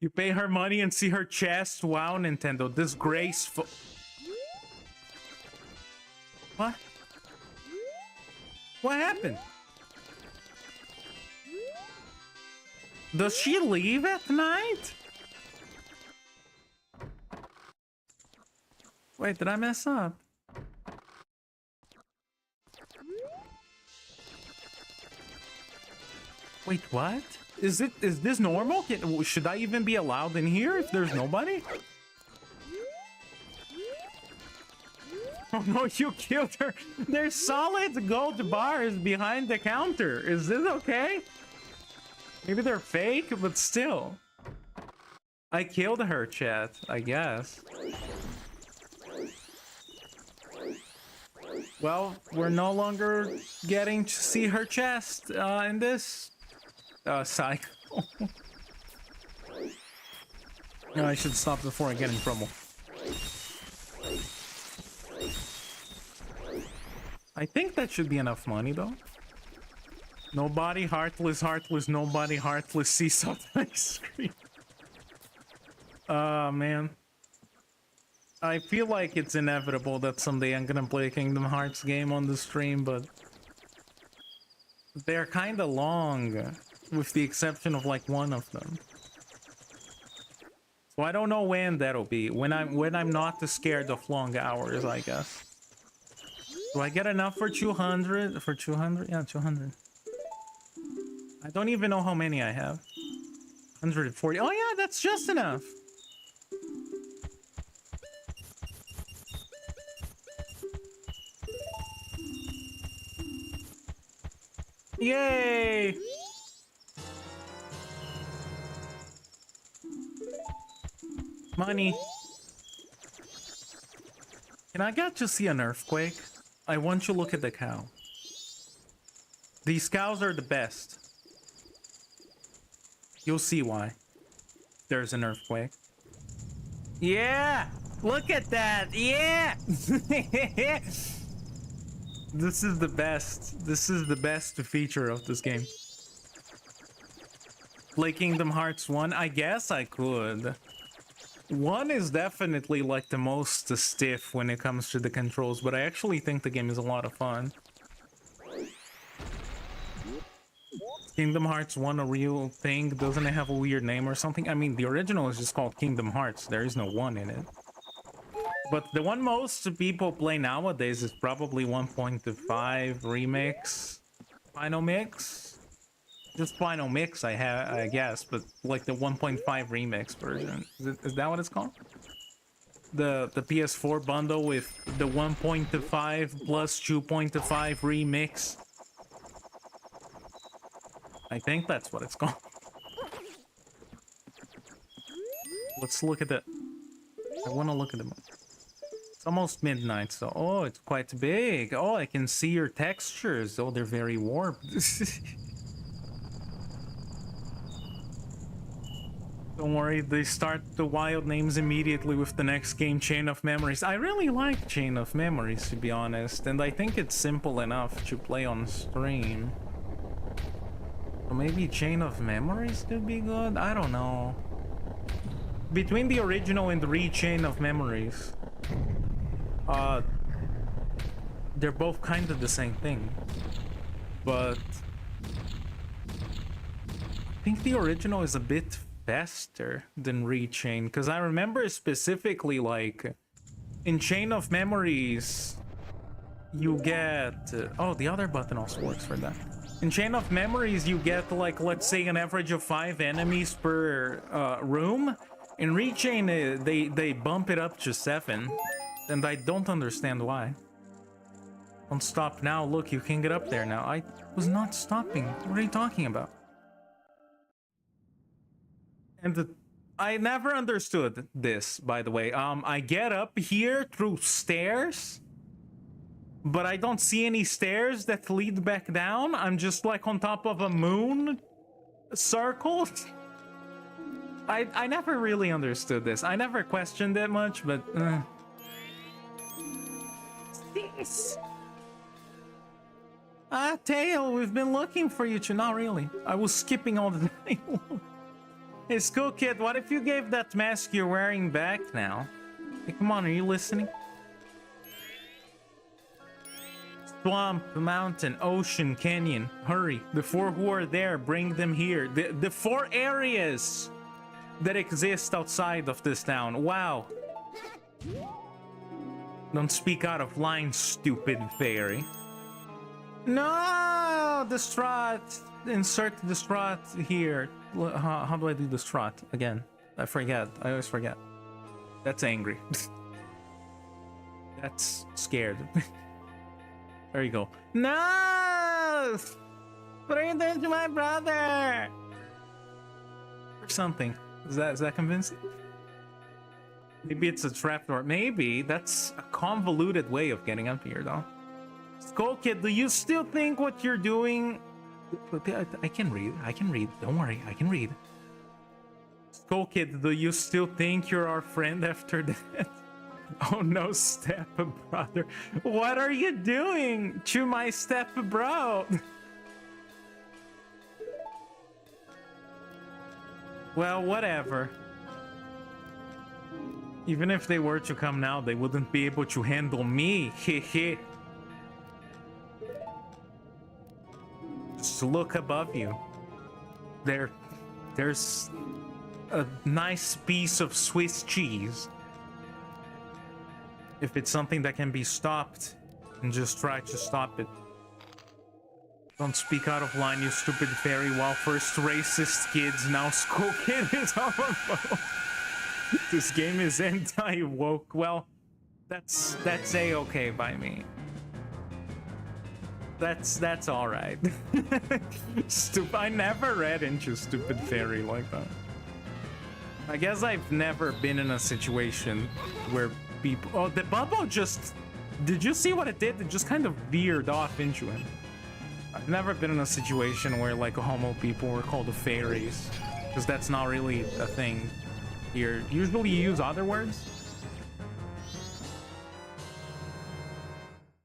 You pay her money and see her chest. Wow, Nintendo. Disgraceful. What? What happened? Does she leave at night? Wait, did I mess up? Wait, what? Is this normal? Should I even be allowed in here if there's nobody? Oh no, you killed her. There's solid gold bars behind the counter. Is this okay? Maybe they're fake, but still. I killed her, chat, I guess. Well, we're no longer getting to see her chest in this cycle. No, I should stop before I get in trouble. I think that should be enough money, though. Nobody heartless, heartless, nobody heartless. See something I scream. Man. I feel like it's inevitable that someday I'm gonna play a Kingdom Hearts game on the stream, but they're kind of long, with the exception of like one of them. So I don't know when that'll be. When I'm not scared of long hours, I guess. Do I get enough for 200? For 200? Yeah, 200. I don't even know how many I have. 140. Oh yeah, that's just enough. Yay! Money. Can I get to see an earthquake? I want to look at the cow. These cows are the best. You'll see why. There's an earthquake. Yeah! Look at that! Yeah! This is the best. This is the best feature of this game. Play Kingdom Hearts 1? I guess I could. 1 is definitely like the most stiff when it comes to the controls, but I actually think the game is a lot of fun. Kingdom Hearts 1 a real thing? Doesn't it have a weird name or something? I mean, the original is just called Kingdom Hearts. There is no 1 in it. But the one most people play nowadays is probably 1.5 remix, final mix. Just final mix, I guess, but like the 1.5 remix version. Is that what it's called? The PS4 bundle with the 1.5 plus 2.5 remix. I think that's what it's called. Let's look at the. I want to look at the. It's almost midnight, so oh, it's quite big. Oh, I can see your textures. Oh, they're very warped. Don't worry, they start the wild names immediately with the next game, Chain of Memories. I really like Chain of Memories, to be honest, and I think it's simple enough to play on stream. So maybe Chain of Memories could be good? I don't know. Between the original and the re-Chain of Memories, they're both kind of the same thing, but I think the original is a bit faster than re-Chain, because I remember specifically, like, in Chain of Memories, you get... oh, the other button also works for that. In Chain of Memories, you get, like, let's say an average of 5 enemies per room. In re-Chain, they bump it up to 7, and I don't understand why. Don't stop now. Look, you can get up there now. I was not stopping. What are you talking about? And I never understood this, by the way. I get up here through stairs, but I don't see any stairs that lead back down. I'm just like on top of a moon circle. I never really understood this. I never questioned it much, but this. Tail, we've been looking for you. Not really. I was skipping all the night long. Hey, School Kid, what if you gave that mask you're wearing back now? Hey, come on, are you listening? Swamp, mountain, ocean, canyon. Hurry. The 4 who are there, bring them here. The 4 areas that exist outside of this town. Wow. Don't speak out of line, stupid fairy. No! The strut! Insert the strut here. How do I do the strut again? I forget. I always forget. That's angry. That's scared. There you go. No! What are you doing to my brother? Or something. Is that convincing? Maybe it's a trapdoor. Maybe that's a convoluted way of getting up here, though. Skull Kid, do you still think what you're doing? I can read. I can read. Don't worry. I can read. Skull Kid, do you still think you're our friend after that? Oh no, step brother. What are you doing to my step bro? Well, whatever. Even if they were to come now, they wouldn't be able to handle me. Hehe. Just look above you. There's a nice piece of Swiss cheese. If it's something that can be stopped, and just try to stop it. Don't speak out of line, you stupid fairy. While first racist kids, now Skull Kid is homophobe. This game is anti-woke. Well, that's a-okay by me. That's all right. I never read into stupid fairy like that. I guess I've never been in a situation where people... Oh, the bubble just... Did you see what it did? It just kind of veered off into him. I've never been in a situation where, like, homo people were called fairies. Because that's not really a thing here. Usually you use other words.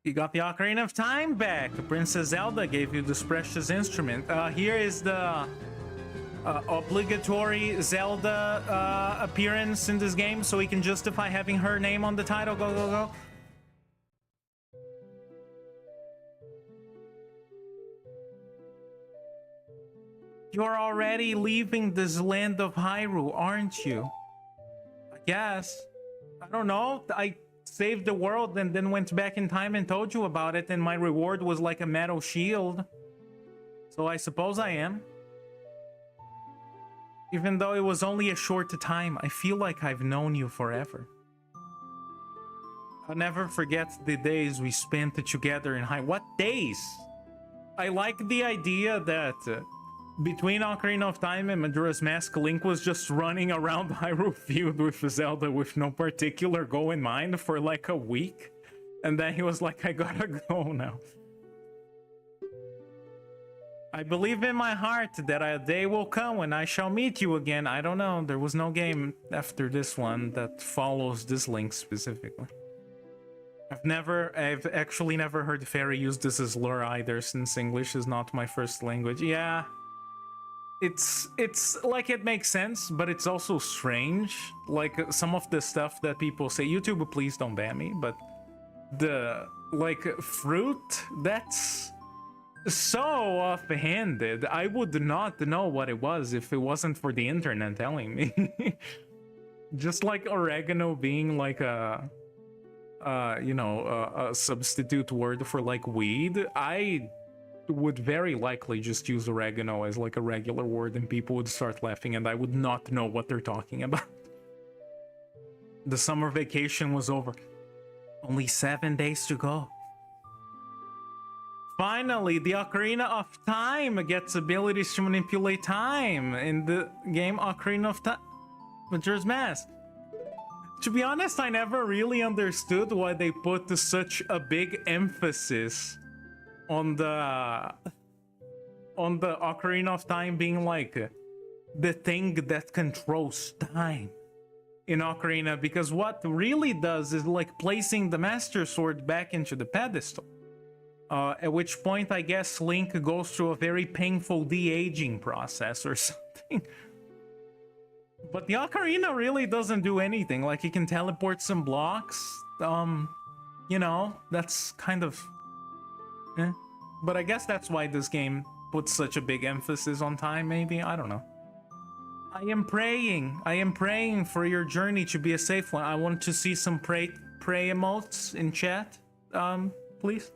You got the Ocarina of Time back. Princess Zelda gave you this precious instrument. Here is the obligatory Zelda appearance in this game, so we can justify having her name on the title. Go, go, go. You're already leaving this land of Hyrule, aren't you? I guess. I don't know. I saved the world and then went back in time and told you about it, and my reward was like a metal shield. So I suppose I am. Even though it was only a short time, I feel like I've known you forever. I'll never forget the days we spent together in Hyrule. What days? I like the idea that between Ocarina of Time and Majora's Mask, Link was just running around Hyrule Field with Zelda with no particular goal in mind for like a week. And then he was like, I gotta go now. I believe in my heart that a day will come when I shall meet you again. I don't know. There was no game after this one that follows this Link specifically. I've actually never heard Fairy use this as lure either, since English is not my first language. Yeah. It's like, it makes sense, but it's also strange. Like, some of the stuff that people say, YouTube, please don't ban me, but the, like, fruit, that's so offhanded. I would not know what it was if it wasn't for the internet telling me. Just like oregano being like a substitute word for like weed, I would very likely just use oregano as like a regular word and people would start laughing and I would not know what they're talking about. The summer vacation was over. Only 7 days to go. Finally, the Ocarina of Time gets abilities to manipulate time in the game Ocarina of Time. Majora's Mask. To be honest, I never really understood why they put such a big emphasis on the Ocarina of Time being like the thing that controls time in Ocarina, because what really does is like placing the Master Sword back into the pedestal. At which point, I guess Link goes through a very painful de-aging process or something. But the Ocarina really doesn't do anything. Like, he can teleport some blocks. You know, that's kind of... But I guess that's why this game puts such a big emphasis on time, maybe? I don't know. I am praying for your journey to be a safe one. I want to see some pray emotes in chat, please?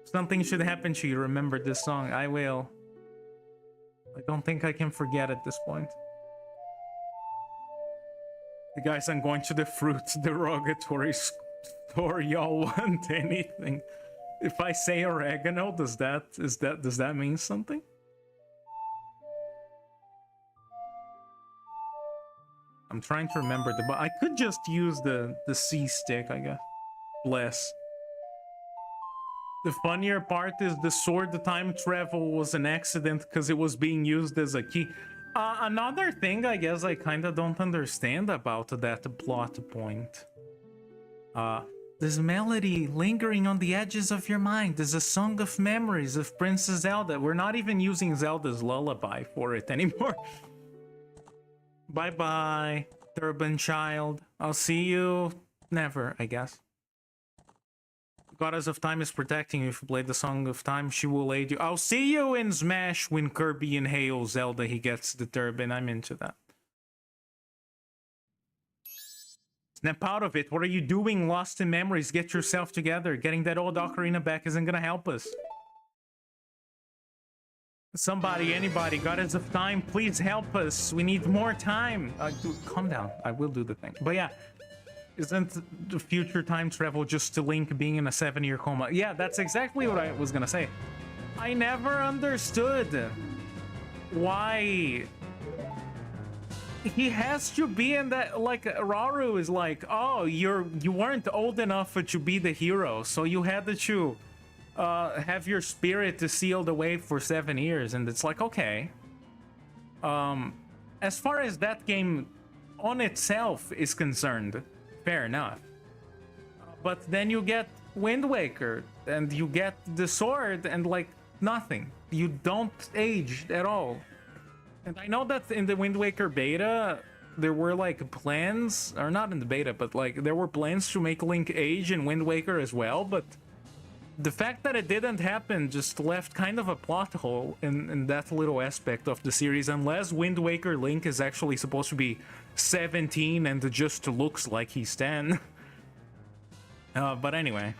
Something should happen to you. Remember this song. I will. I don't think I can forget at this point. Guys, I'm going to the fruit derogatory store. Y'all want anything? If I say oregano, does that mean something? I'm trying to remember but I could just use the C stick, I guess. Bless. The funnier part is the sword time travel was an accident because it was being used as a key. Another thing I guess I kind of don't understand about that plot point. This melody lingering on the edges of your mind is a song of memories of Princess Zelda. We're not even using Zelda's lullaby for it anymore. Bye-bye, Turban Child. I'll see you never, I guess. Goddess of Time is protecting you. If you play the Song of Time, she will aid you. I'll see you in Smash when Kirby inhales Zelda. He gets the turban. I'm into that. Snap out of it. What are you doing? Lost in memories. Get yourself together. Getting that old ocarina back isn't gonna help us. Somebody, anybody, Goddess of Time, please help us. We need more time. Dude, calm down. I will do the thing. But yeah. Isn't the future time travel just to Link being in a 7-year coma? Yeah, that's exactly what I was gonna say. I never understood why he has to be in that. Like, Rauru is like, oh, you weren't old enough to be the hero, so you had to have your spirit sealed away for 7 years. And it's like, okay, as far as that game on itself is concerned, fair enough. But then you get Wind Waker and you get the sword and like nothing. You don't age at all. And I know that in the Wind Waker beta there were like plans, or not in the beta, but like there were plans to make Link age in Wind Waker as well, but the fact that it didn't happen just left kind of a plot hole in that little aspect of the series, unless Wind Waker Link is actually supposed to be 17 and just looks like he's 10. But anyway.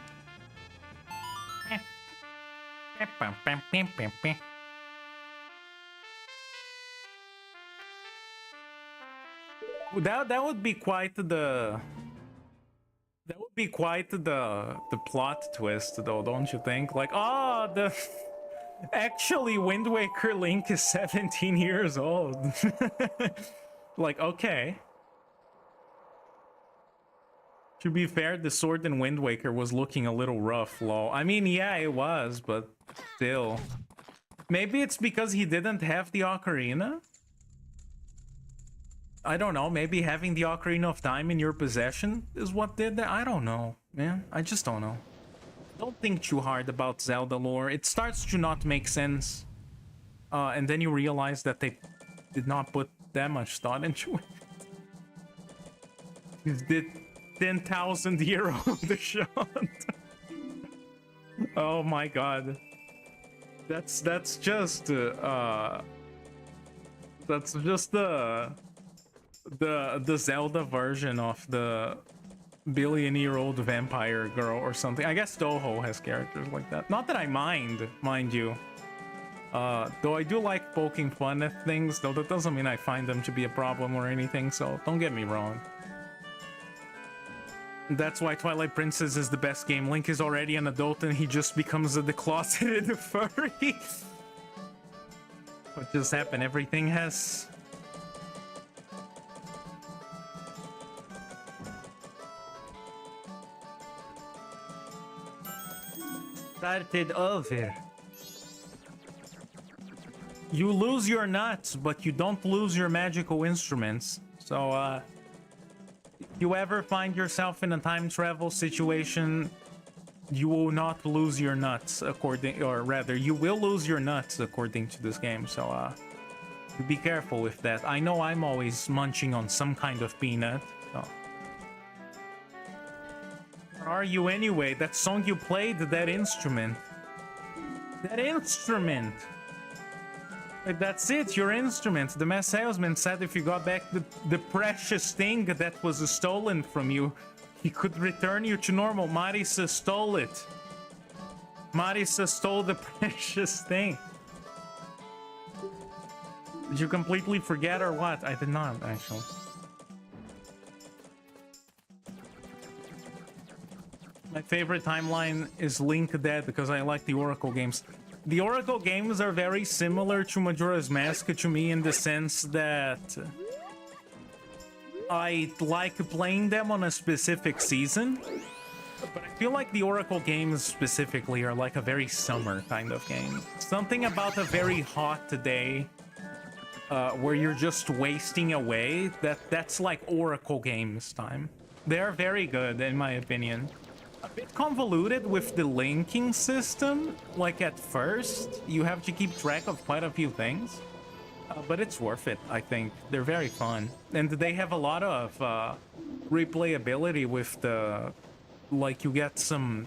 That would be quite the... That would be quite the plot twist, though, don't you think? Like, oh, the... Actually, Wind Waker Link is 17 years old. Like, okay. To be fair, the sword in Wind Waker was looking a little rough, lol. I mean, yeah, it was, but still. Maybe it's because he didn't have the ocarina? I don't know, maybe having the Ocarina of Time in your possession is what did that? I don't know, man. I just don't know. Don't think too hard about Zelda lore. It starts to not make sense. And then you realize that they did not put that much thought into it. It's the 10,000-year-old shot. Oh my god. That's just the Zelda version of the billion-year-old vampire girl or something. I guess Toho has characters like that. Not that I mind you. Though I do like poking fun at things, though that doesn't mean I find them to be a problem or anything, so don't get me wrong. That's why Twilight Princess is the best game. Link is already an adult and he just becomes a decloseted furry. What just happened? Everything has... started over. You lose your nuts, but you don't lose your magical instruments. So, if you ever find yourself in a time travel situation, you will not lose your nuts, or rather, you will lose your nuts according to this game. So, be careful with that. I know I'm always munching on some kind of peanut. So. Where are you anyway? That song you played, that instrument. That instrument! Like, that's it, your instrument. The mass salesman said if you got back the precious thing that was stolen from you, He could return you to normal. Marisa stole it. Marisa stole the precious thing. Did you completely forget or what? I did not, actually. My favorite timeline is Link Dead because I like the Oracle games. The Oracle games are very similar to Majora's Mask to me in the sense that I like playing them on a specific season, but I feel like the Oracle games specifically are like a very summer kind of game. Something about a very hot day where you're just wasting away, that's like Oracle games time. They're very good in my opinion. A bit convoluted with the linking system, like at first you have to keep track of quite a few things. But it's worth it, I think. They're very fun. And they have a lot of replayability with the... Like, you get some...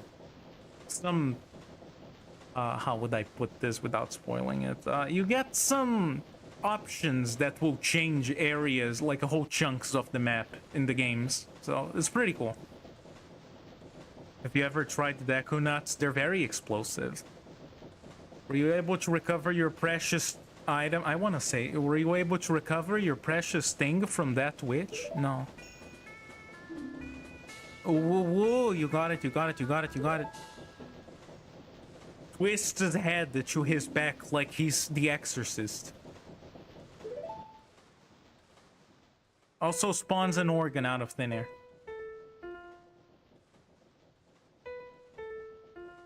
how would I put this without spoiling it? You get some options that will change areas, like whole chunks of the map in the games. So, it's pretty cool. If you ever tried the Deku Nuts, they're very explosive. Were you able to recover your precious... item? I want to say, were you able to recover your precious thing from that witch? No. Whoa, whoa, you got it, you got it, you got it, you got it. Twist his head to his back like he's the exorcist. Also spawns an organ out of thin air.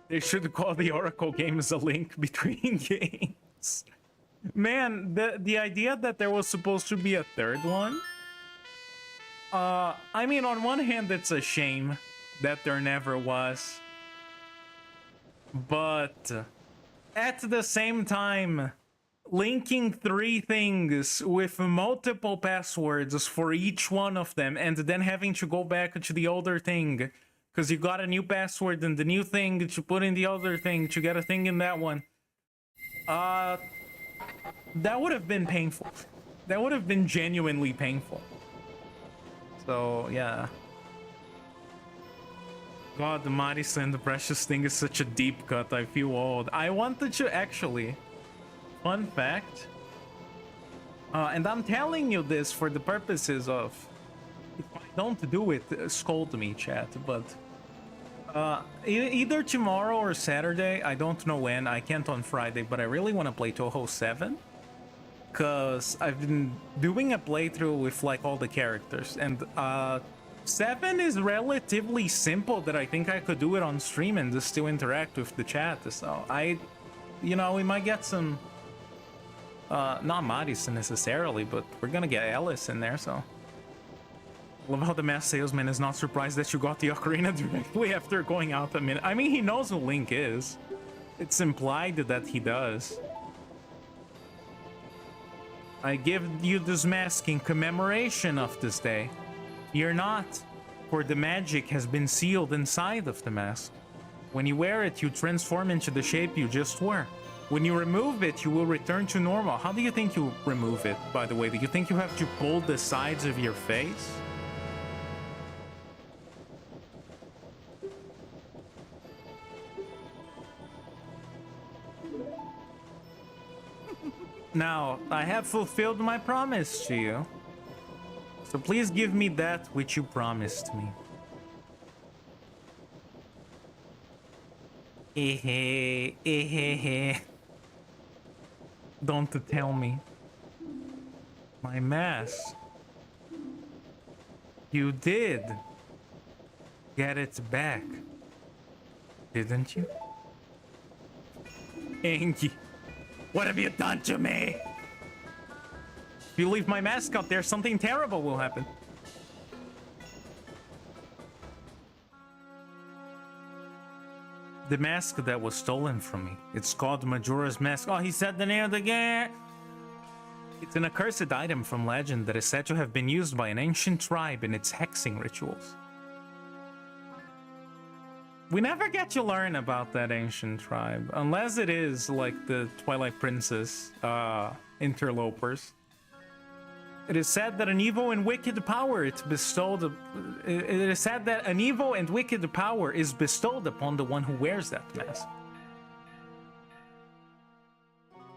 They should call the Oracle games a link between games. Man, the idea that there was supposed to be a third one, I mean, on one hand, it's a shame that there never was. But at the same time, linking 3 things with multiple passwords for each one of them, and then having to go back to the older thing, because you got a new password and the new thing to put in the other thing to get a thing in that one. That would have been painful. That would have been genuinely painful. So, yeah. God, the Marisa and the precious thing is such a deep cut. I feel old. I wanted to actually... Fun fact. And I'm telling you this for the purposes of... If I don't do it, scold me, chat. But... either tomorrow or Saturday. I don't know when. I can't on Friday. But I really want to play Touhou 7. Because I've been doing a playthrough with like all the characters, and 7 is relatively simple that I think I could do it on stream and just still interact with the chat. So you know, we might get some not Marisa necessarily, but we're gonna get Alice in there. So love how the masked salesman is not surprised that you got the ocarina directly after going out a minute. I mean, he knows who Link is. It's implied that he does. I give you this mask in commemoration of this day. Fear not, for the magic has been sealed inside of the mask. When you wear it, you transform into the shape you just were. When you remove it, you will return to normal. How do you think you remove it, by the way? Do you think you have to pull the sides of your face? Now, I have fulfilled my promise to you. So please give me that which you promised me. Don't tell me. My mask. You did get it back, didn't you? Angie. What have you done to me? If you leave my mask out there, something terrible will happen. The mask that was stolen from me. It's called Majora's Mask. Oh, he said the name of the game. It's an accursed item from legend that is said to have been used by an ancient tribe in its hexing rituals. We never get to learn about that ancient tribe, unless it is like the Twilight Princess interlopers. It is said that an evil and wicked power it bestowed. It is said that an evil and wicked power is bestowed upon the one who wears that mask.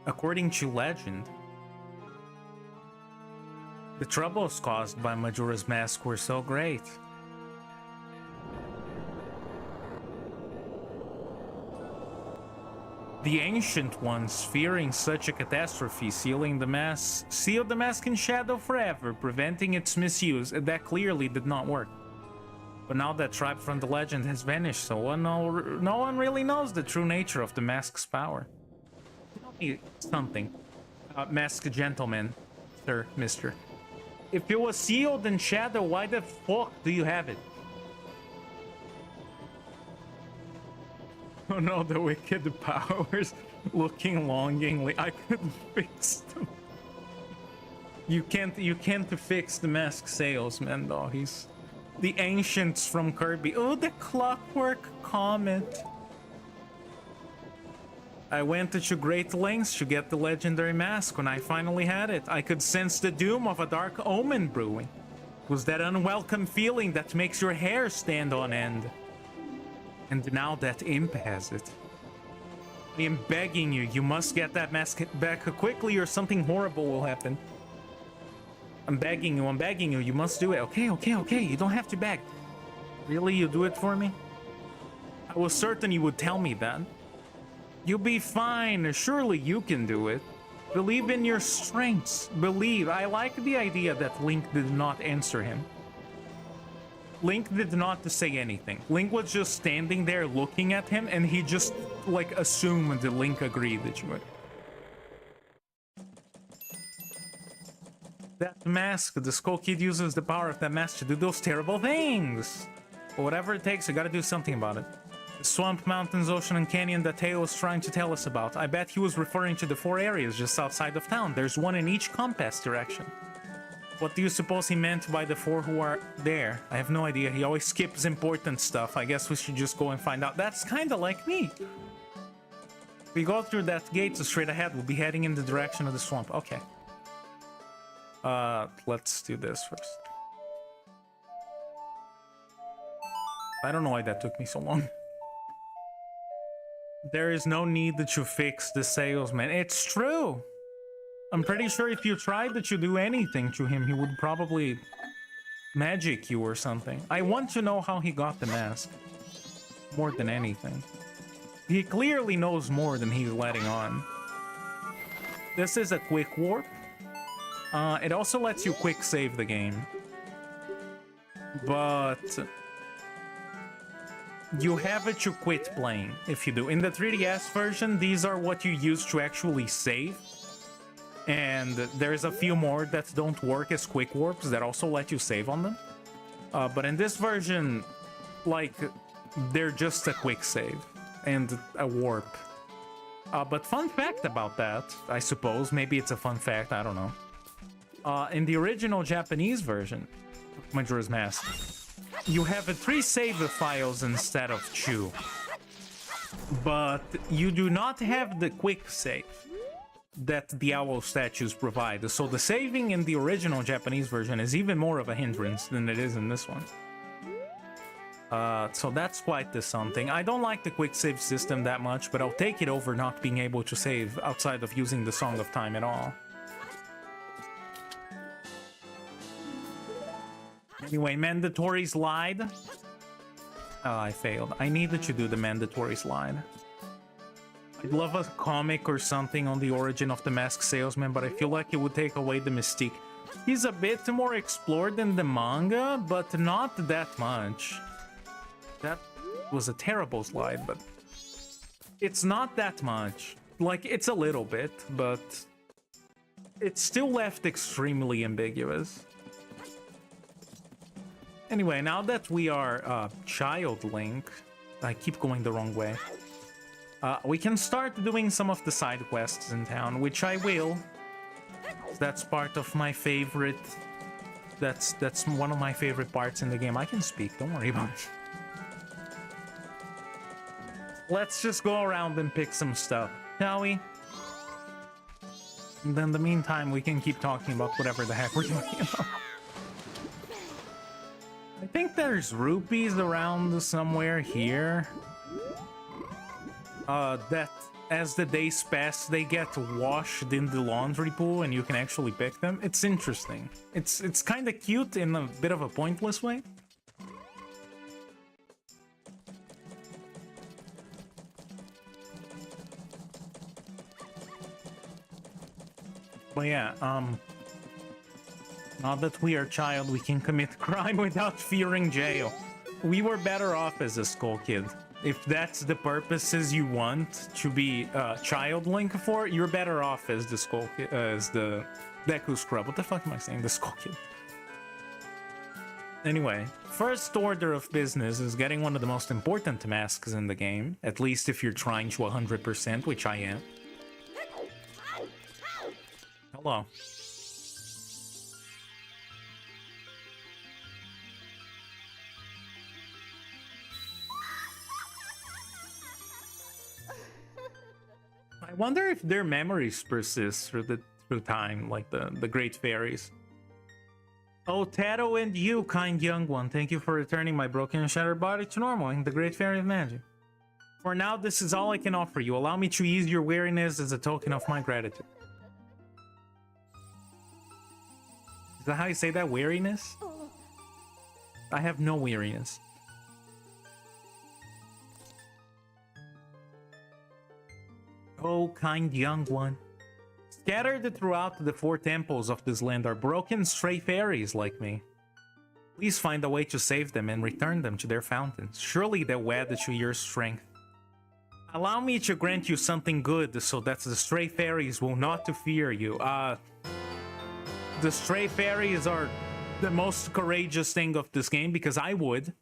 According to legend, the troubles caused by Majora's Mask were so great. The ancient ones, fearing such a catastrophe, sealed the mask in shadow forever, preventing its misuse, and that clearly did not work. But now that tribe from the legend has vanished, so no one really knows the true nature of the mask's power. Tell me something, masked gentleman, sir, mister. If it was sealed in shadow, why the fuck do you have it? Oh no, the wicked powers looking longingly. I couldn't fix them. You can't fix the mask salesman though. He's the ancients from Kirby. Oh, the clockwork comet. I went to great lengths to get the legendary mask. When I finally had it, I could sense the doom of a dark omen brewing. It was that unwelcome feeling that makes your hair stand on end. And now that imp has it. I am begging you, you must get that mask back quickly or something horrible will happen. I'm begging you, you must do it. Okay, you don't have to beg. Really, you do it for me? I was certain you would tell me that. You'll be fine, surely you can do it. Believe in your strengths, believe. I like the idea that Link did not answer him. Link did not say anything. Link was just standing there looking at him, and he just, like, assumed that Link agreed that you would. That mask, the Skull Kid uses the power of that mask to do those terrible things. But whatever it takes, I gotta do something about it. The swamp, mountains, ocean, and canyon that Tail was trying to tell us about. I bet he was referring to the 4 areas just outside of town. There's one in each compass direction. What do you suppose he meant by the 4 who are there? I have no idea. He always skips important stuff. I guess we should just go and find out. That's kind of like me. If we go through that gate straight ahead, we'll be heading in the direction of the swamp. Okay. Let's do this first. I don't know why that took me so long. There is no need that you fix the salesman. It's true. I'm pretty sure if you tried that you do anything to him, he would probably magic you or something. I want to know how he got the mask. More than anything. He clearly knows more than he's letting on. This is a quick warp. It also lets you quick save the game. But you have it to quit playing if you do. In the 3DS version, these are what you use to actually save. And there's a few more that don't work as quick warps that also let you save on them. But in this version, like, they're just a quick save and a warp. But fun fact about that, I suppose, maybe it's a fun fact, I don't know. In the original Japanese version of Majora's Mask, you have 3 save files instead of 2. But you do not have the quick save that the owl statues provide. So the saving in the original Japanese version is even more of a hindrance than it is in this one. So that's quite the something. I don't like the quick save system that much, but I'll take it over not being able to save outside of using the Song of Time at all. Anyway, mandatory slide. Oh, I failed. I needed to do the mandatory slide. I'd love a comic or something on the origin of the masked salesman, but I feel like it would take away the mystique. He's a bit more explored in the manga, but not that much. That was a terrible slide, but it's not that much. Like, it's a little bit, but it's still left extremely ambiguous. Anyway, now that we are Child Link, I keep going the wrong way. We can start doing some of the side quests in town, which I will. That's part of my favorite. That's one of my favorite parts in the game. I can speak, don't worry about it. Let's just go around and pick some stuff, shall we? And then in the meantime, we can keep talking about whatever the heck we're talking about. I think there's rupees around somewhere here. That as the days pass, they get washed in the laundry pool and you can actually pick them. It's interesting. It's kind of cute in a bit of a pointless way. But yeah, now that we are child, we can commit crime without fearing jail. We were better off as a skull kid. If that's the purposes you want to be child Link for, you're better off as the skull kid, as the Deku Scrub. What the fuck am I saying? The skull kid. Anyway, first order of business is getting one of the most important masks in the game. At least if you're trying to 100%, which I am. Hello. I wonder if their memories persist through time, like the great fairies. Oh, Tato and you, kind young one. Thank you for returning my broken and shattered body to normal in the great fairy of magic. For now, this is all I can offer you. Allow me to ease your weariness as a token of my gratitude. Is that how you say that? Weariness? I have no weariness. Oh, kind young one. Scattered throughout the 4 temples of this land are broken stray fairies like me. Please find a way to save them and return them to their fountains. Surely they'll add to your strength. Allow me to grant you something good so that the stray fairies will not fear you. The stray fairies are the most courageous thing of this game because I would.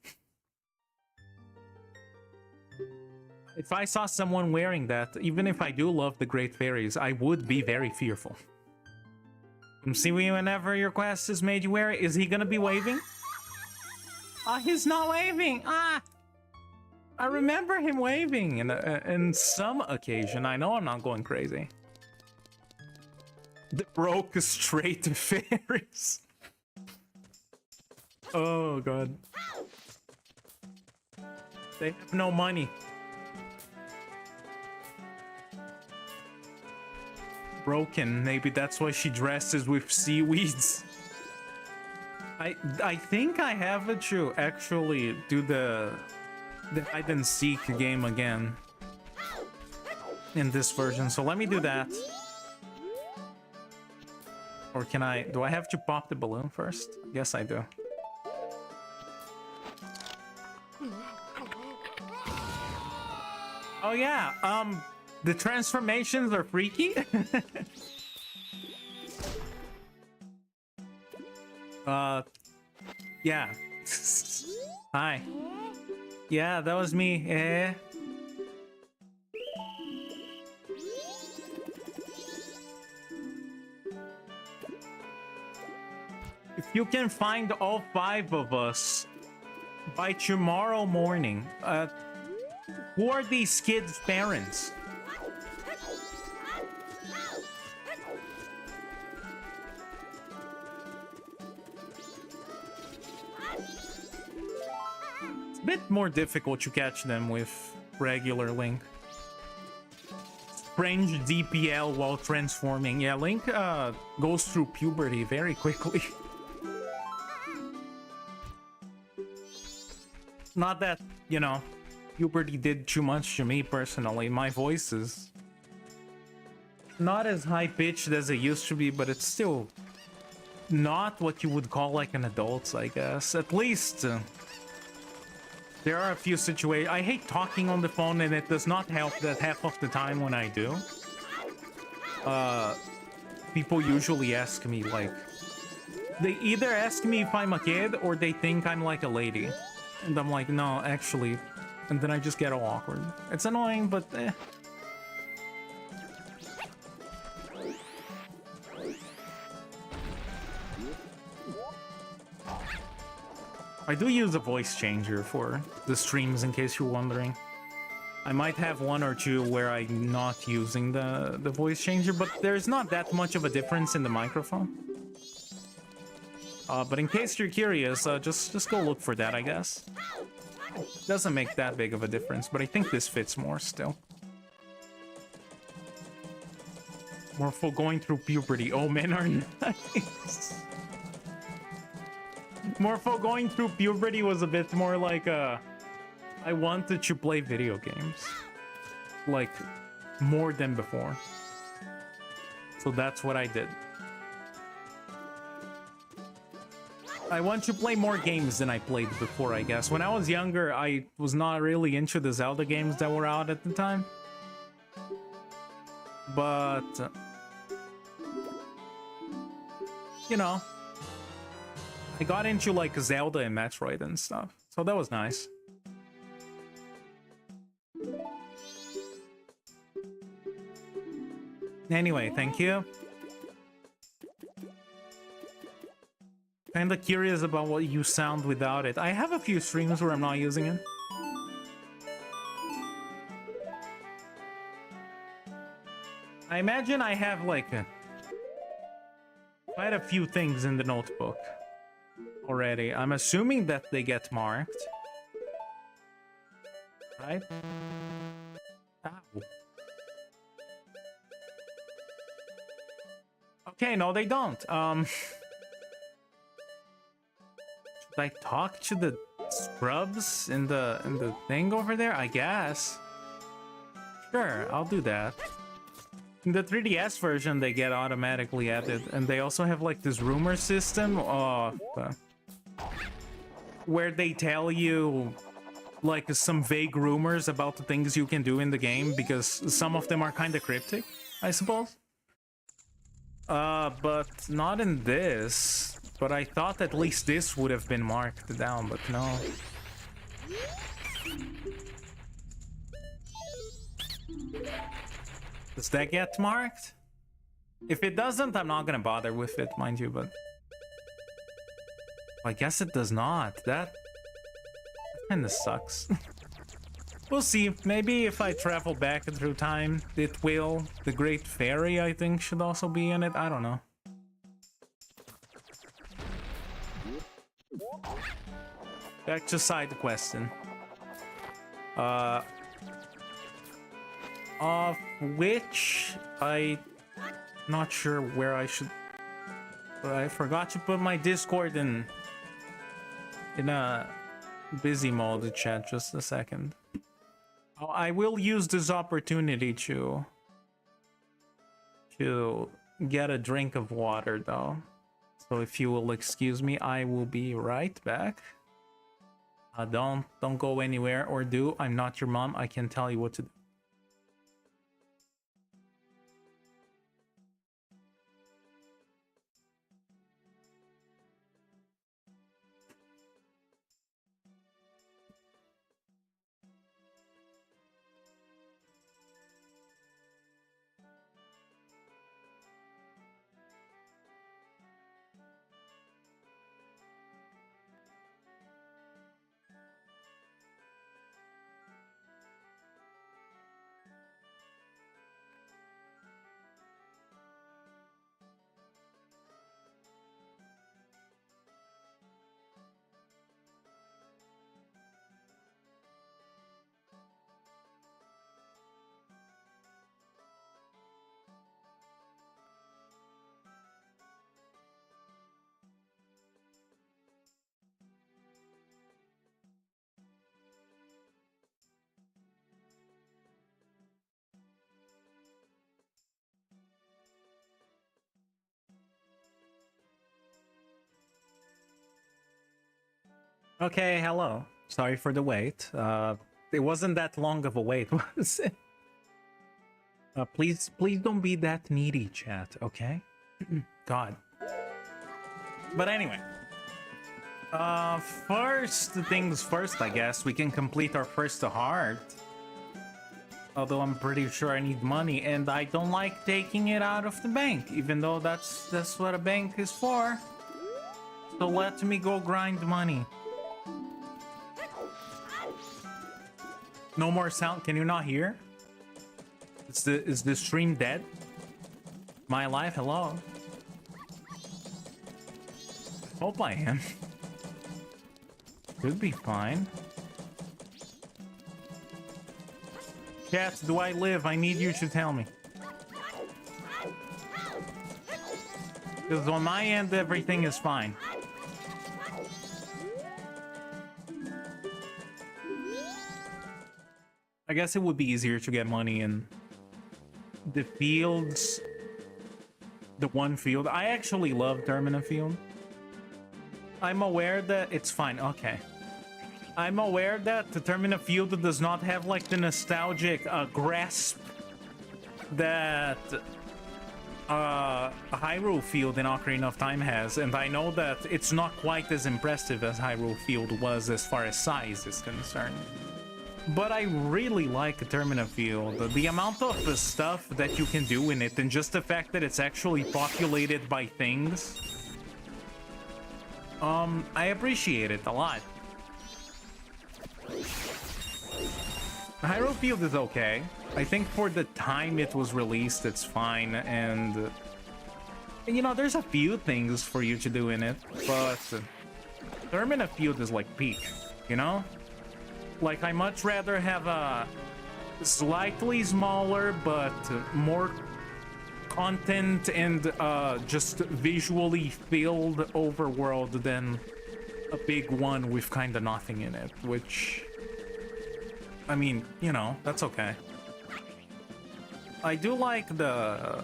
If I saw someone wearing that, even if I do love the great fairies, I would be very fearful. See, whenever your quest has made you wear it, is he gonna be waving? He's not waving! I remember him waving in some occasion. I know I'm not going crazy. The broke straight fairies. Oh god. They have no money. Broken. Maybe that's why she dresses with seaweeds. I think I have it to actually do the hide and seek game again in this version. So let me do that. Or can I... Do I have to pop the balloon first? I guess I do. Oh yeah, the transformations are freaky. Yeah. Hi. Yeah, that was me. Eh. If you can find all 5 of us by tomorrow morning, who are these kids' parents? It's a bit more difficult to catch them with regular Link. Strange DPL while transforming. Yeah, Link goes through puberty very quickly. Not that, you know, puberty did too much to me personally. My voice is not as high-pitched as it used to be, but it's still not what you would call like an adult, I guess. At least there are a few situations. I hate talking on the phone, and it does not help that half of the time when I do, people usually ask me, like, they either ask me if I'm a kid or they think I'm like a lady. And I'm like, no, actually. And then I just get all awkward. It's annoying, but eh. I do use a voice changer for the streams, in case you're wondering. I might have one or two where I'm not using the voice changer, but there's not that much of a difference in the microphone. But in case you're curious, just go look for that, I guess. Doesn't make that big of a difference, but I think this fits more still. Morpho going through puberty. Oh, men are nice. Morpho going through puberty was a bit more like I wanted to play video games. Like, more than before. So that's what I did. I want to play more games than I played before, I guess. When I was younger, I was not really into the Zelda games that were out at the time. But, you know, I got into like Zelda and Metroid and stuff. So that was nice. Anyway, thank you. Kinda curious about what you sound without it. I have a few streams where I'm not using it. I imagine I have like quite a few things in the notebook already. I'm assuming that they get marked. Right? Ow. Okay, no, they don't. Should I talk to the scrubs in the thing over there? I guess. Sure, I'll do that. In the 3DS version, they get automatically added, and they also have like this rumor system of where they tell you like some vague rumors about the things you can do in the game, because some of them are kind of cryptic, I suppose. But not in this. But I thought at least this would have been marked down, but no. Does that get marked? If it doesn't, I'm not gonna bother with it, mind you, but... I guess it does not. That kinda sucks. We'll see. Maybe if I travel back through time, it will. The Great Fairy, I think, should also be in it. I don't know. Back to side question. Of which I'm not sure where I should, but I forgot to put my Discord in a busy mode chat. Just a second. Oh, I will use this opportunity to get a drink of water though. So if you will excuse me, I will be right back. Don't go anywhere, or do. I'm not your mom. I can tell you what to do. Okay, hello. Sorry for the wait. It wasn't that long of a wait, was it? Please don't be that needy, chat, okay? God. But anyway. First things first, I guess. We can complete our first heart. Although I'm pretty sure I need money, and I don't like taking it out of the bank, even though that's what a bank is for. So let me go grind money. No more sound. Can you not hear? Is the stream dead? My life, hello. Hope I am. Could be fine. Chat, do I live? I need you to tell me. Because on my end, everything is fine. I guess it would be easier to get money in the fields. The one field. I actually love Termina Field. I'm aware that it's fine. Okay. I'm aware that the Termina Field does not have like the nostalgic grasp that a Hyrule Field in Ocarina of Time has, and I know that it's not quite as impressive as Hyrule Field was as far as size is concerned. But I really like Termina Field. The amount of the stuff that you can do in it, and just the fact that it's actually populated by things, I appreciate it a lot. Hyrule Field is okay. I think for the time it was released, it's fine, and you know, there's a few things for you to do in it, but Termina Field is like peak, you know? Like, I much rather have a slightly smaller but more content and just visually filled overworld than a big one with kind of nothing in it, which, I mean, you know, that's okay. I do like the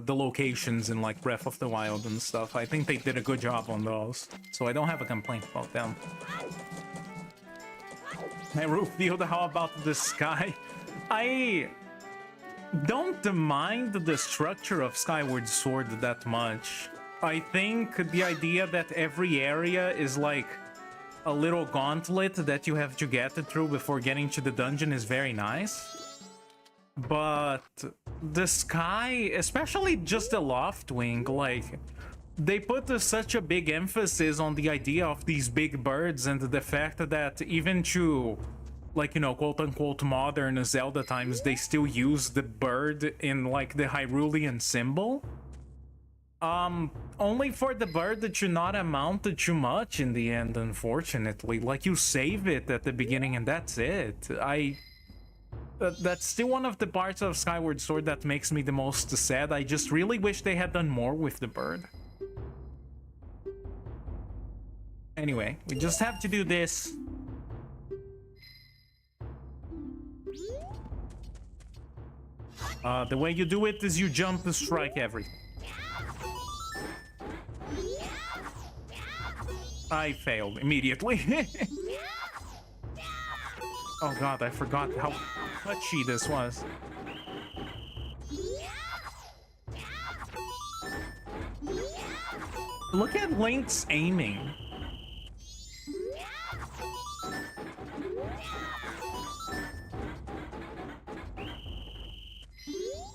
locations in like Breath of the Wild and stuff. I think they did a good job on those, so I don't have a complaint about them. Hyrule Field, how about the sky? I don't mind the structure of Skyward Sword that much. I think the idea that every area is like a little gauntlet that you have to get through before getting to the dungeon is very nice. But the sky, especially just the Loftwing, like, they put such a big emphasis on the idea of these big birds and the fact that even to, like, you know, quote-unquote modern Zelda times, they still use the bird in, like, the Hyrulean symbol. Only for the bird to not amount to too much in the end, unfortunately. Like, you save it at the beginning and that's it. That's still one of the parts of Skyward Sword that makes me the most sad. I just really wish they had done more with the bird. Anyway, we just have to do this. The way you do it is you jump to strike everything. I failed immediately. Oh god, I forgot how touchy this was. Look at Link's aiming.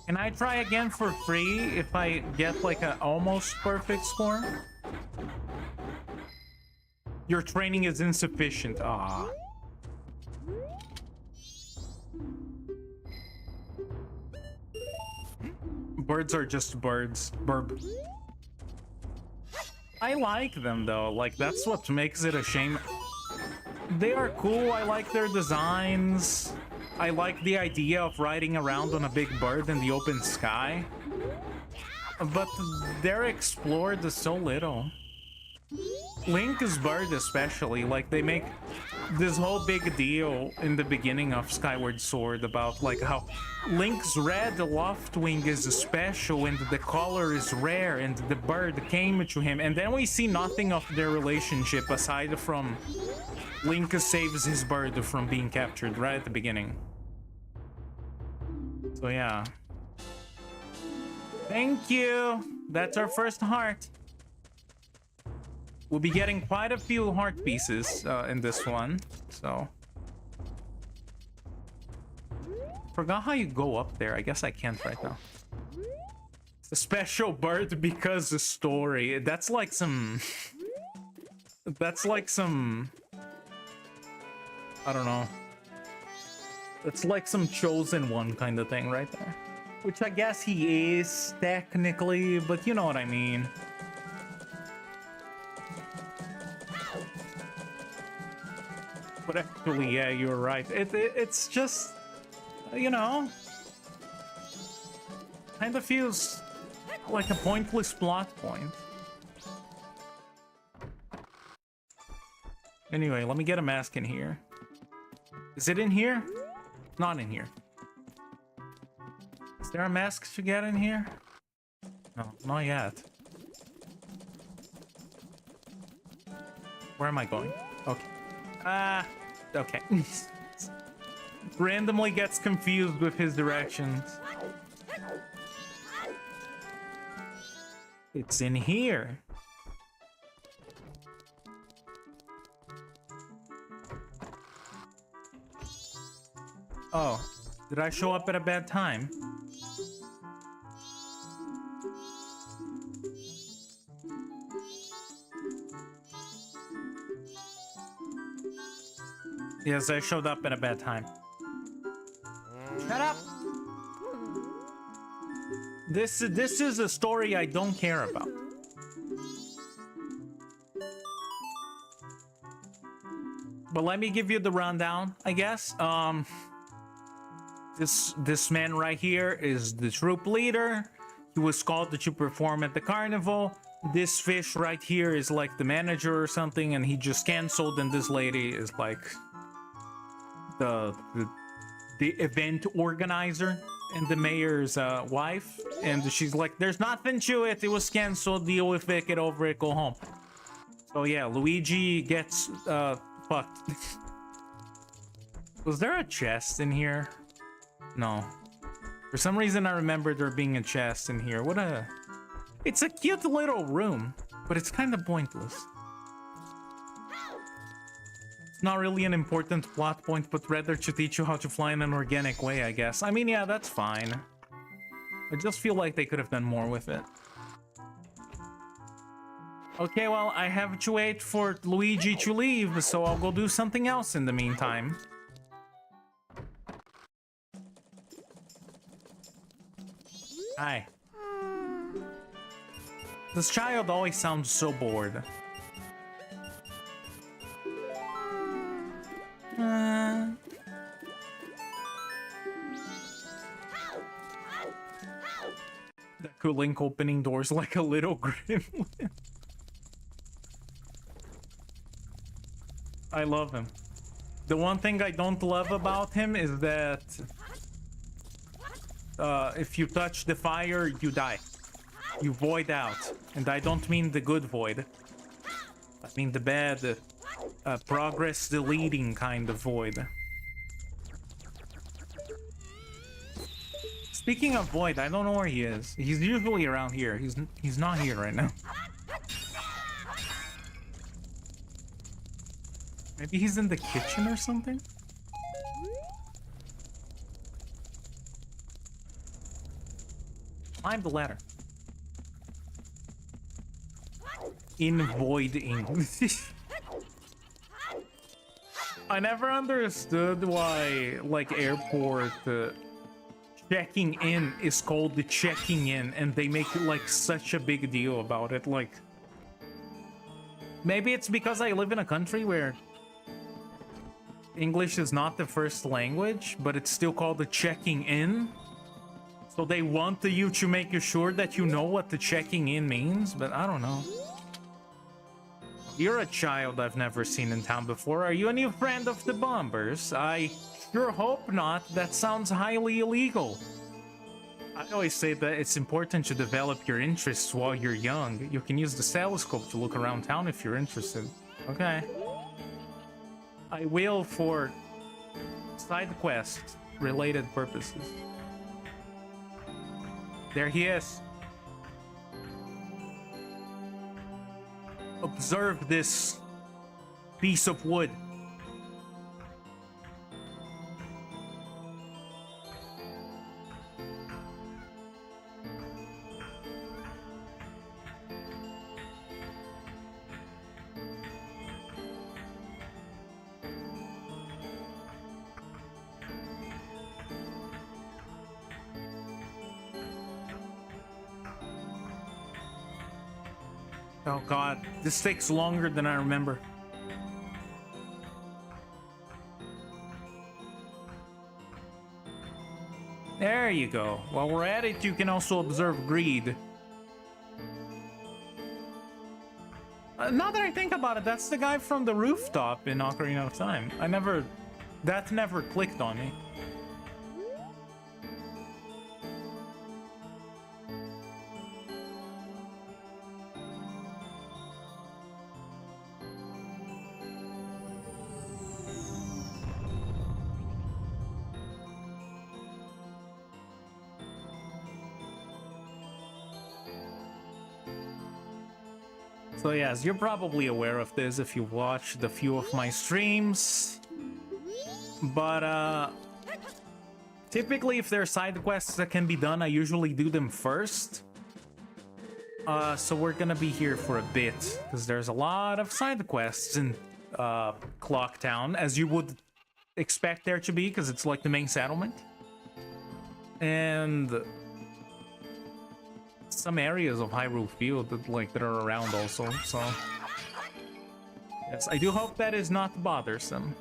Can I try again for free if I get like an almost perfect score? Your training is insufficient. Ah. Birds are just birds. Burb. I like them though. Like, that's what makes it a shame. They are cool. I like their designs. I like the idea of riding around on a big bird in the open sky. But they're explored so little. Link's bird especially, like, they make this whole big deal in the beginning of Skyward Sword about like how Link's red Loftwing is special and the color is rare and the bird came to him, and then we see nothing of their relationship aside from Link saves his bird from being captured right at the beginning. So yeah. Thank you! That's our first heart. We'll be getting quite a few heart pieces in this one, so. Forgot how you go up there. I guess I can't right now. It's a special bird because the story. That's like some... That's like some... I don't know. It's like some chosen one kind of thing right there. Which I guess he is technically, but you know what I mean. But actually, yeah, you're right. It's just, you know, kind of feels like a pointless plot point. Anyway, let me get a mask in here. Is it in here? Not in here. Is there a mask to get in here? No, not yet. Where am I going? Okay. Okay. Randomly gets confused with his directions. It's in here. Oh, did I show up at a bad time? Yes, I showed up at a bad time. Shut up! This is a story I don't care about. But let me give you the rundown, I guess. This man right here is the troop leader. He was called to perform at the carnival. This fish right here is like the manager or something, and he just canceled. And this lady is like the event organizer and the mayor's wife. And she's like, "There's nothing to it. It was canceled. Deal with it. Get over it. Go home." So yeah, Luigi gets fucked. Was there a chest in here? No. For some reason, I remember there being a chest in here. What a... It's a cute little room, but it's kind of pointless. It's not really an important plot point, but rather to teach you how to fly in an organic way, I guess. I mean, yeah, that's fine. I just feel like they could have done more with it. Okay, well, I have to wait for Luigi to leave, so I'll go do something else in the meantime. Hi. This child always sounds so bored. That cool Link opening doors like a little gremlin. I love him. The one thing I don't love about him is that if you touch the fire, you die. You void out. And I don't mean the good void. I mean the bad, progress deleting kind of void. Speaking of void, I don't know where he is. He's usually around here. He's not here right now. Maybe he's in the kitchen or something? Climb the ladder. In voiding. I never understood why, like, airport checking in is called the checking in, and they make it like such a big deal about it. Like, maybe it's because I live in a country where English is not the first language, but it's still called the checking in. So they want you to make sure that you know what the checking in means, but I don't know. You're a child I've never seen in town before. Are you a new friend of the Bombers? I sure hope not. That sounds highly illegal. I always say that it's important to develop your interests while you're young. You can use the telescope to look around town if you're interested. Okay. I will for side quest related purposes. There he is. Observe this piece of wood. Oh god, this takes longer than I remember. There you go. While we're at it, you can also observe greed. Now that I think about it, that's the guy from the rooftop in Ocarina of Time. That never clicked on me. So yes, you're probably aware of this if you watched a few of my streams. But typically if there are side quests that can be done, I usually do them first. So we're gonna be here for a bit, because there's a lot of side quests in Clock Town, as you would expect there to be, because it's like the main settlement. And some areas of Hyrule Field that are around also, so yes, I do hope that is not bothersome.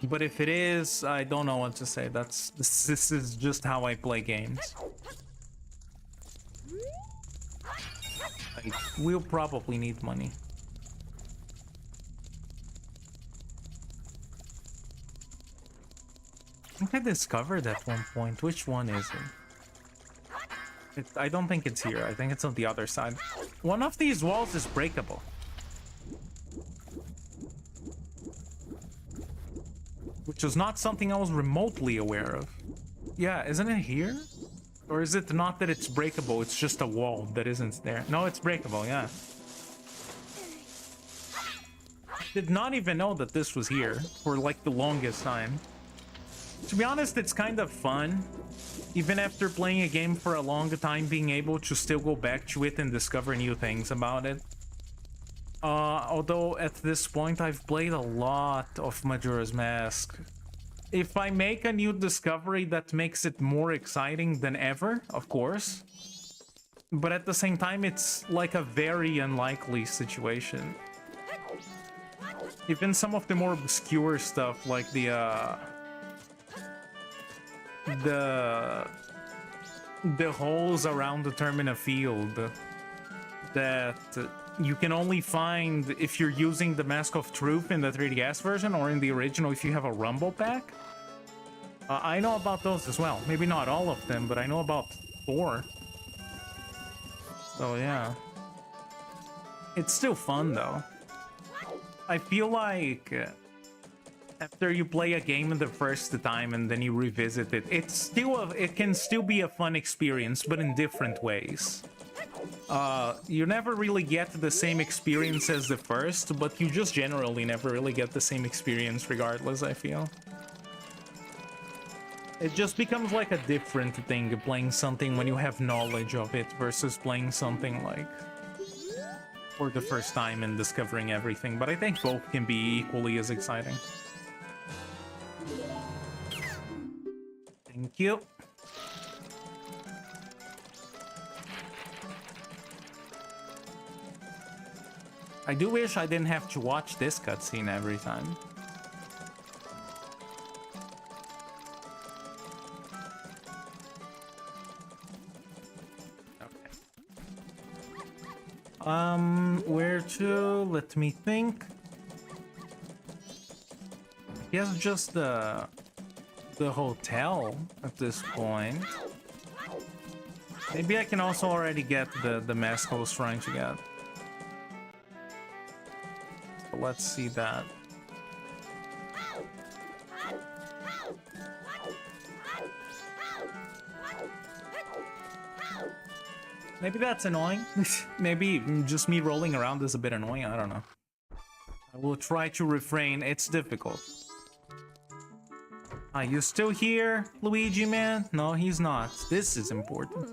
But if it is, I don't know what to say. This is just how I play games. We'll probably need money. I think I discovered at one point. Which one is it? I don't think it's here. I think it's on the other side. One of these walls is breakable. Which is not something I was remotely aware of. Yeah, isn't it here? Or is it not that it's breakable, it's just a wall that isn't there? No, it's breakable, yeah. Did not even know that this was here for like the longest time. To be honest, it's kind of fun. Even after playing a game for a long time, being able to still go back to it and discover new things about it. Although at this point I've played a lot of Majora's Mask. If I make a new discovery, that makes it more exciting than ever, of course. But at the same time, it's like a very unlikely situation. Even some of the more obscure stuff, like the holes around the Termina field that you can only find if you're using the Mask of Truth in the 3DS version, or in the original if you have a Rumble Pack. I know about those as well. Maybe not all of them, but I know about 4. So yeah. It's still fun though. I feel like after you play a game the first time and then you revisit it, it can still be a fun experience, but in different ways. You never really get the same experience as the first, but you just generally never really get the same experience regardless, I feel. It just becomes like a different thing playing something when you have knowledge of it versus playing something like for the first time and discovering everything, but I think both can be equally as exciting. Thank you. I do wish I didn't have to watch this cutscene every time. Where to? Let me think. I guess just the hotel at this point. Maybe I can also already get the mask I was trying to get. So let's see that. Maybe that's annoying. Maybe just me rolling around is a bit annoying. I don't know. I will try to refrain. It's difficult. Are you still here, Luigi, man? No, he's not. This is important.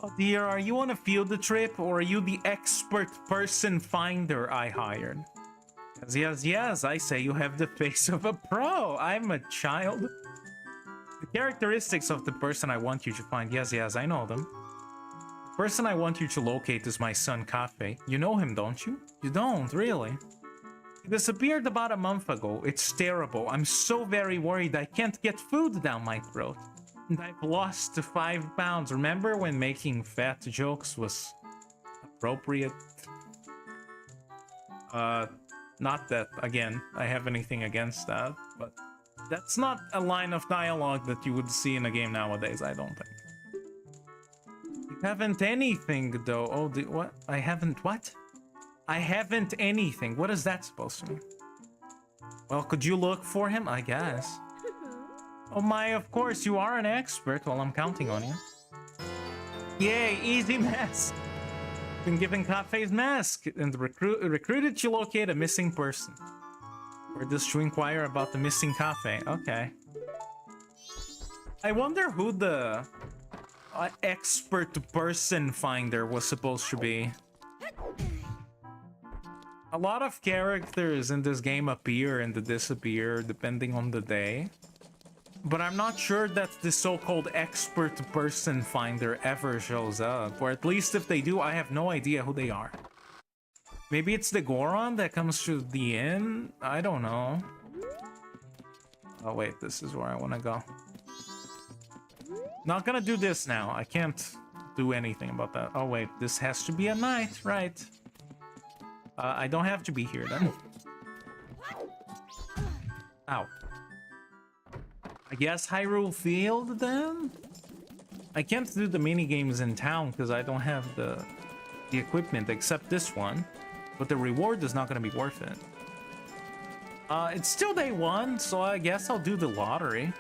Oh dear, are you on a field trip, or are you the expert person finder I hired? Yes, I say you have the face of a pro. I'm a child. The characteristics of the person I want you to find. Yes, I know them. person I want you to locate is my son Cafe. You know him, don't you? You don't, really? He disappeared about a month ago. It's terrible. I'm so very worried I can't get food down my throat. And I've lost 5 pounds. Remember when making fat jokes was appropriate? Not that, again, I have anything against that, but that's not a line of dialogue that you would see in a game nowadays, I don't think. You haven't anything, though. Oh, what? I haven't what? I haven't anything. What is that supposed to mean? Well, could you look for him? I guess. Oh my, of course, you are an expert. Well, I'm counting on you. Yay, easy mask. Been given Cafe's mask and recruited to locate a missing person. Or just to inquire about the missing Cafe. Okay. I wonder who the expert person finder was supposed to be. A lot of characters in this game appear and disappear depending on the day. But I'm not sure that the so-called expert person finder ever shows up. Or at least if they do, I have no idea who they are. Maybe it's the Goron that comes to the inn? I don't know. Oh wait, this is where I want to go. Not gonna do this now. I can't do anything about that. Oh wait, this has to be at night, right? I don't have to be here then. Ow. I guess Hyrule Field then? I can't do the mini games in town because I don't have the equipment except this one. But the reward is not going to be worth it. It's still day 1, so I guess I'll do the lottery.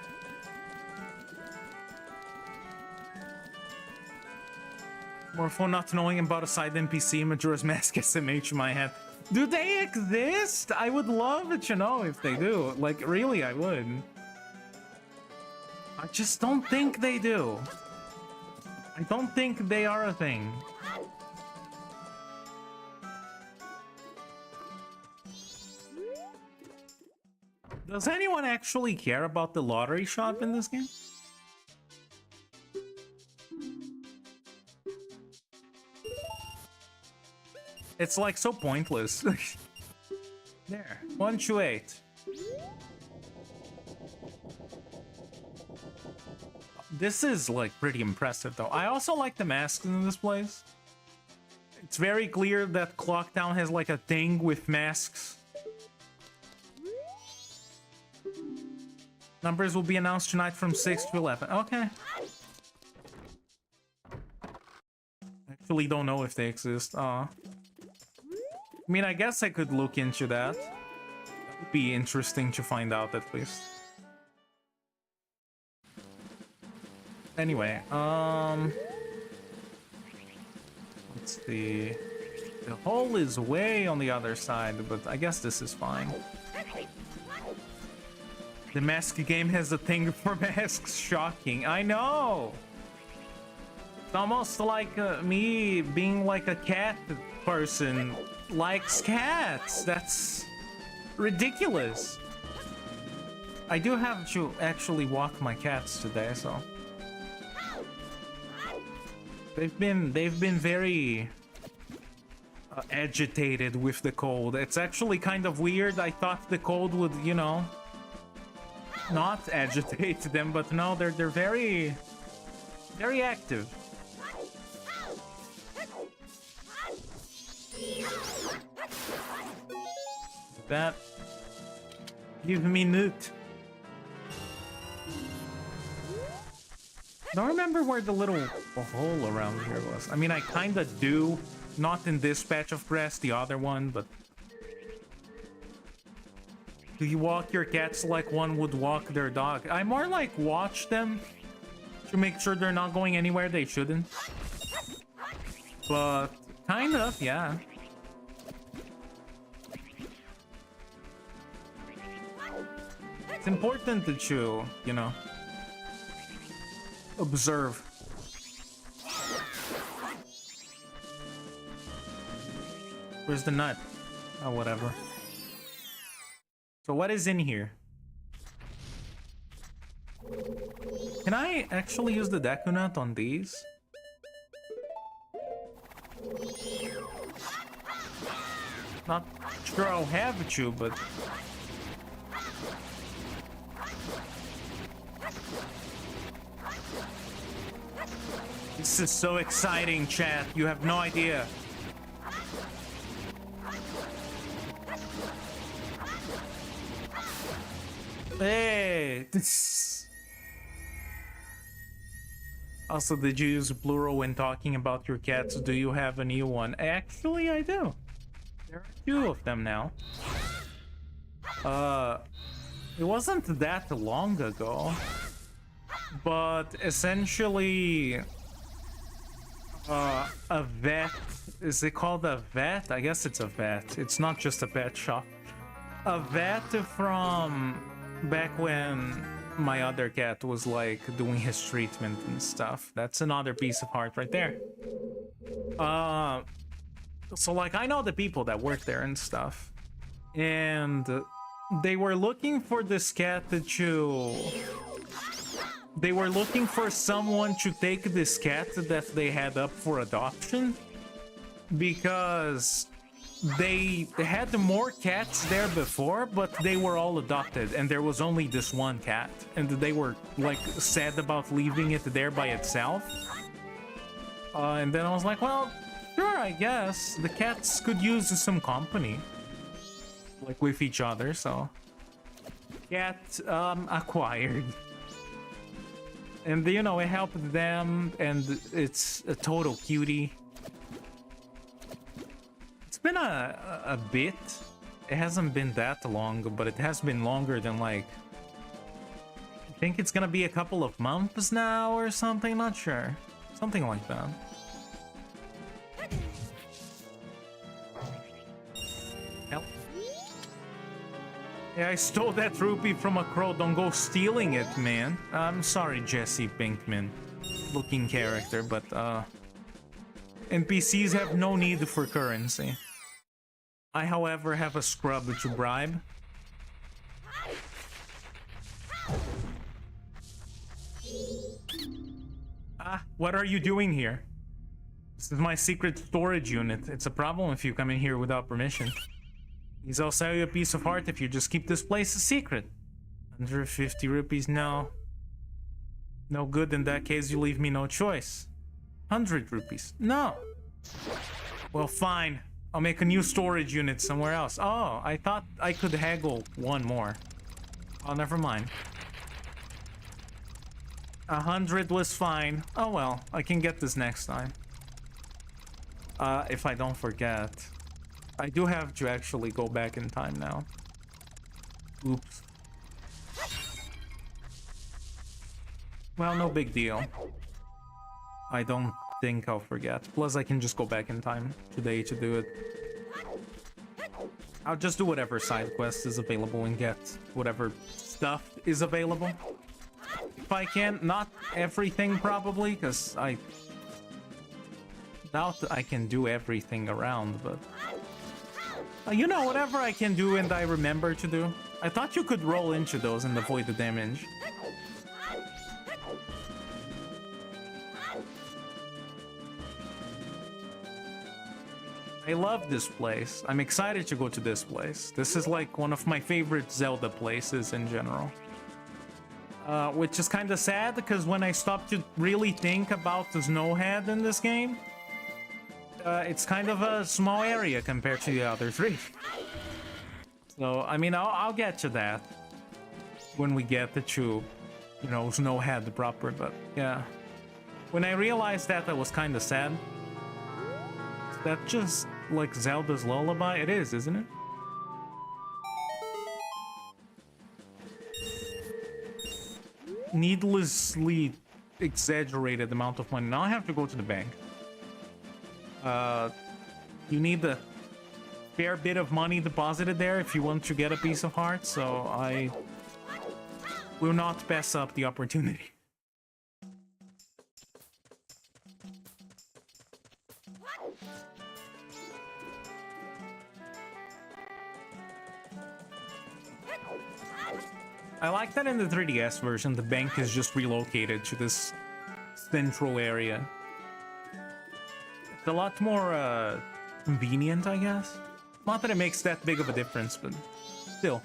Morpho not knowing about a side NPC, Majora's Mask SMH in my head. Do they exist? I would love to know if they do. Like, really, I would. I just don't think they do. I don't think they are a thing. Does anyone actually care about the lottery shop in this game? It's like so pointless. There, 128. This is like pretty impressive though. I also like the masks in this place. It's very clear that Clocktown has like a thing with masks. Numbers will be announced tonight from 6 to 11. Okay. Actually don't know if they exist. I mean, I guess I could look into that. That would be interesting to find out at least. Anyway, let's see. The hole is way on the other side, but I guess this is fine. The mask game has a thing for masks. Shocking. I know. It's almost like me being like a cat person likes cats. That's ridiculous. I do have to actually walk my cats today, so they've been very agitated with the cold. It's actually kind of weird. I thought the cold would, you know, not agitate them, but no, they're very active. That give me newt. Don't remember where the little hole around here was. I mean, I kinda do, not in this patch of grass, the other one, but do you walk your cats like one would walk their dog? I more like watch them to make sure they're not going anywhere they shouldn't. But kind of, yeah. It's important that you know, observe. Where's the nut? Oh, whatever. So what is in here? Can I actually use the Deku Nut on these? Not sure I'll have you, but... This is so exciting, chat. You have no idea. Hey! Also, did you use plural when talking about your cats? Do you have a new one? Actually, I do. There are 2 of them now. It wasn't that long ago. But essentially... a vet... Is it called a vet? I guess it's a vet. It's not just a pet shop. A vet from back when my other cat was like doing his treatment and stuff. That's another piece of heart right there. So like I know the people that work there and stuff, and they were looking for this cat they were looking for someone to take this cat that they had up for adoption, because they had more cats there before, but they were all adopted, and there was only this one cat, and they were like sad about leaving it there by itself. And then I was like, well, sure, I guess the cats could use some company, like with each other. So cat acquired, and you know, it helped them, and it's a total cutie. It's been a bit. It hasn't been that long, but it has been longer than like, I think it's gonna be a couple of months now or something, not sure. Something like that. Help. Yeah, I stole that rupee from a crow. Don't go stealing it, man. I'm sorry, Jesse Pinkman looking character, but NPCs have no need for currency. I, however, have a scrub to bribe. Ah, what are you doing here? This is my secret storage unit. It's a problem if you come in here without permission. Please, I'll sell you a piece of heart if you just keep this place a secret. 150 rupees, no. No good, in that case you leave me no choice. 100 rupees, no. Well, fine. I'll make a new storage unit somewhere else. Oh, I thought I could haggle one more. Oh, never mind. 100 was fine. Oh well, I can get this next time. If I don't forget. I do have to actually go back in time now. Oops. Well, no big deal. I don't think I'll forget. Plus, I can just go back in time today to do it. I'll just do whatever side quest is available and get whatever stuff is available. If I can, not everything probably, because I doubt I can do everything around, but... you know, whatever I can do and I remember to do. I thought you could roll into those and avoid the damage. I love this place. I'm excited to go to this place. This is like one of my favorite Zelda places in general. Which is kind of sad, because when I stopped to really think about the Snowhead in this game, it's kind of a small area compared to the other 3. So, I mean, I'll get to that when we get to, you know, Snowhead proper, but yeah. When I realized that, I was kind of sad. Is that just like Zelda's lullaby? It is, isn't it? Needlessly exaggerated amount of money. Now I have to go to the bank. You need a fair bit of money deposited there if you want to get a piece of heart, so I will not pass up the opportunity. I like that in the 3DS version, the bank is just relocated to this central area. It's a lot more convenient, I guess. Not that it makes that big of a difference, but still.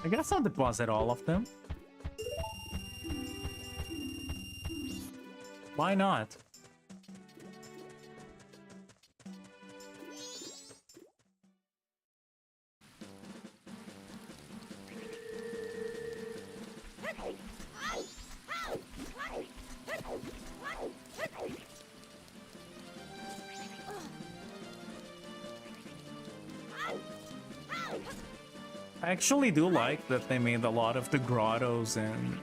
I guess I'll deposit all of them. Why not? I actually do like that they made a lot of the grottos and,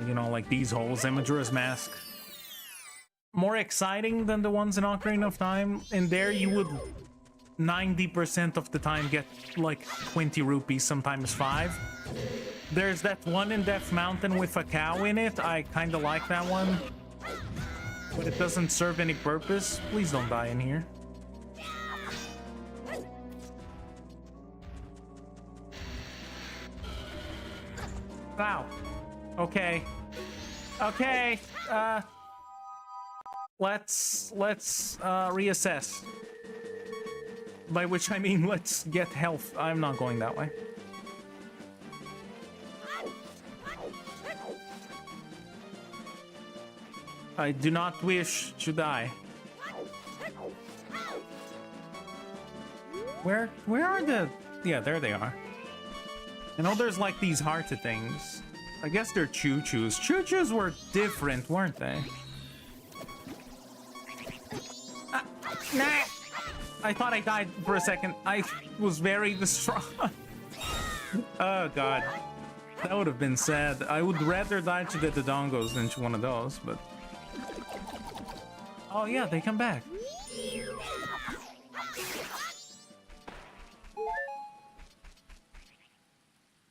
you know, like these holes in Majora's Mask more exciting than the ones in Ocarina of Time. In there, you would 90% of the time get like 20 rupees, sometimes 5. There's that one in Death Mountain with a cow in it. I kind of like that one, but it doesn't serve any purpose. Please don't die in here. Wow. Okay. Okay. Let's reassess. By which I mean let's get health. I'm not going that way. I do not wish to die. Where are the... Yeah, there they are. I know there's like these hearted things. I guess they're choo-choos. Choo-choos were different, weren't they? Nah! I thought I died for a second. I was very distraught. Oh god. That would have been sad. I would rather die to the Dodongos than to one of those, but... Oh yeah, they come back.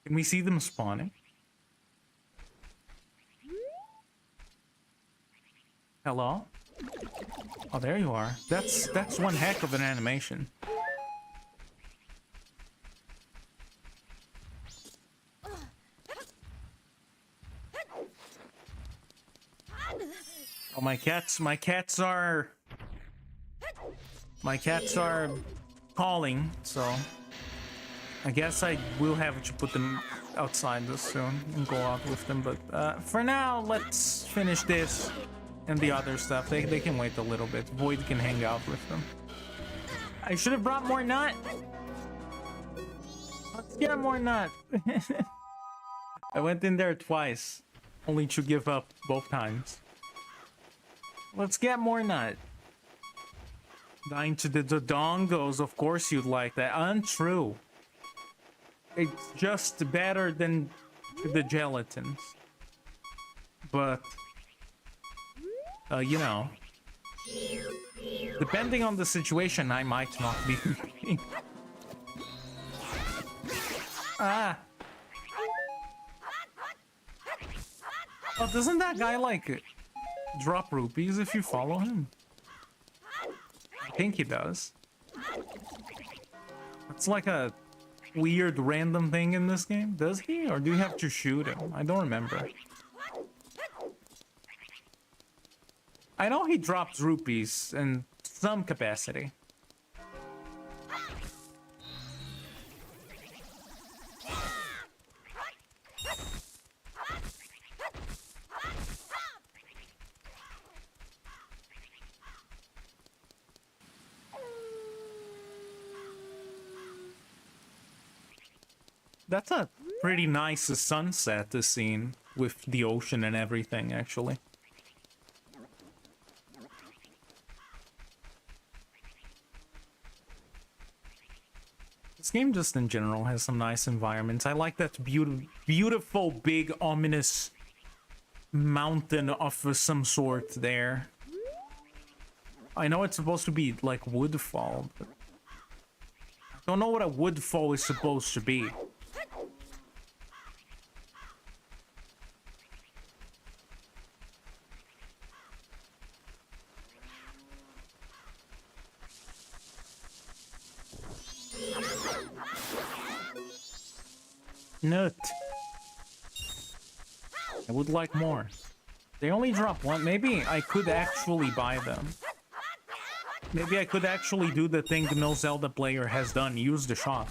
Can we see them spawning? Hello? Oh, there you are. That's one heck of an animation. Oh, my cats are calling, so I guess I will have to put them outside this soon and go out with them, but for now, let's finish this and the other stuff. They can wait a little bit. Void can hang out with them. I should have brought more nut. Let's get more nut. I went in there twice, only to give up both times. Let's get more nut. Dying to the Dodongos, of course you'd like that. Untrue. It's just better than the gelatins. But, you know, depending on the situation, I might not be. Ah. Oh, doesn't that guy, like, drop rupees if you follow him? I think he does. It's like a weird random thing in this game. Does he? Or do you have to shoot him? I don't remember. I know he drops rupees in some capacity. That's a pretty nice sunset scene with the ocean and everything, actually. This game just in general has some nice environments. I like that beautiful, big, ominous mountain of some sort there. I know it's supposed to be like woodfall, but I don't know what a woodfall is supposed to be. Nut. I would like more. They only drop one. Maybe I could actually buy them. Maybe I could actually do the thing no Zelda player has done. Use the shop.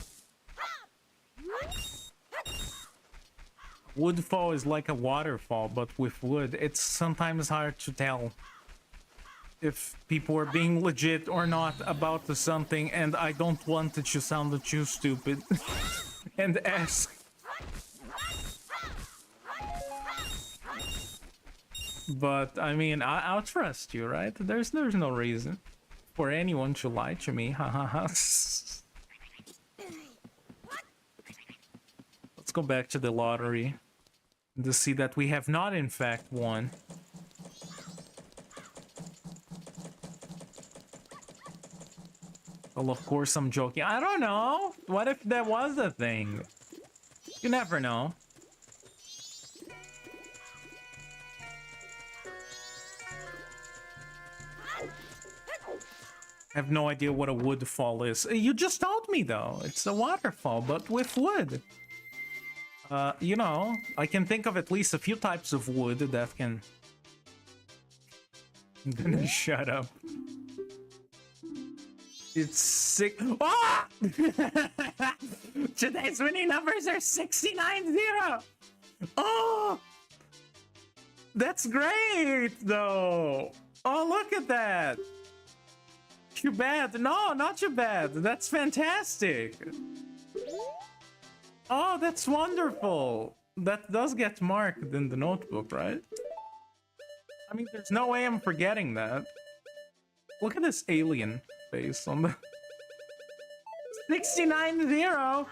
Woodfall is like a waterfall, but with wood. It's sometimes hard to tell if people are being legit or not about something, and I don't want it to sound too stupid and ask. But I mean, I'll trust you, right? There's no reason for anyone to lie to me. Ha ha ha. Let's go back to the lottery to see that we have not in fact won. Well, of course I'm joking. I don't know. What if that was a thing? You never know. I have no idea what a woodfall is. You just told me though. It's a waterfall, but with wood. You know, I can think of at least a few types of wood that can... Shut up. It's sick. Ah! Today's winning numbers are 69-0. Oh! That's great, though. Oh, look at that. Too bad. No, not too bad. That's fantastic. Oh, that's wonderful. That does get marked in the notebook, right? I mean, there's no way I'm forgetting that. Look at this alien face on the... 69-0!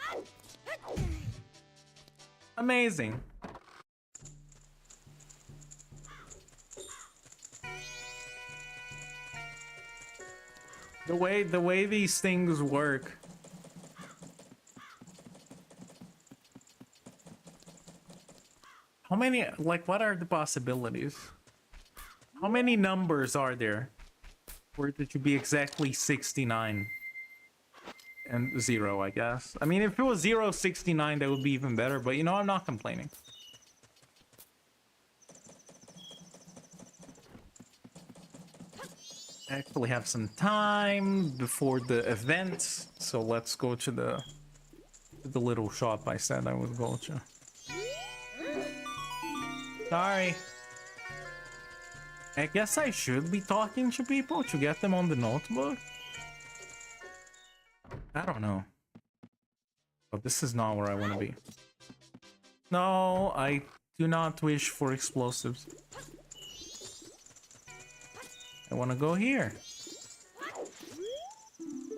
Amazing. The way these things work. How many, like, what are the possibilities? How many numbers are there for it to be exactly 69 and 0, I guess? I mean, if it was 0, 69, that would be even better, but you know, I'm not complaining. I actually have some time before the event, so let's go to the little shop I said I would go to. Sorry. I guess I should be talking to people to get them on the notebook. I don't know. But this is not where I want to be. No, I do not wish for explosives. I want to go here.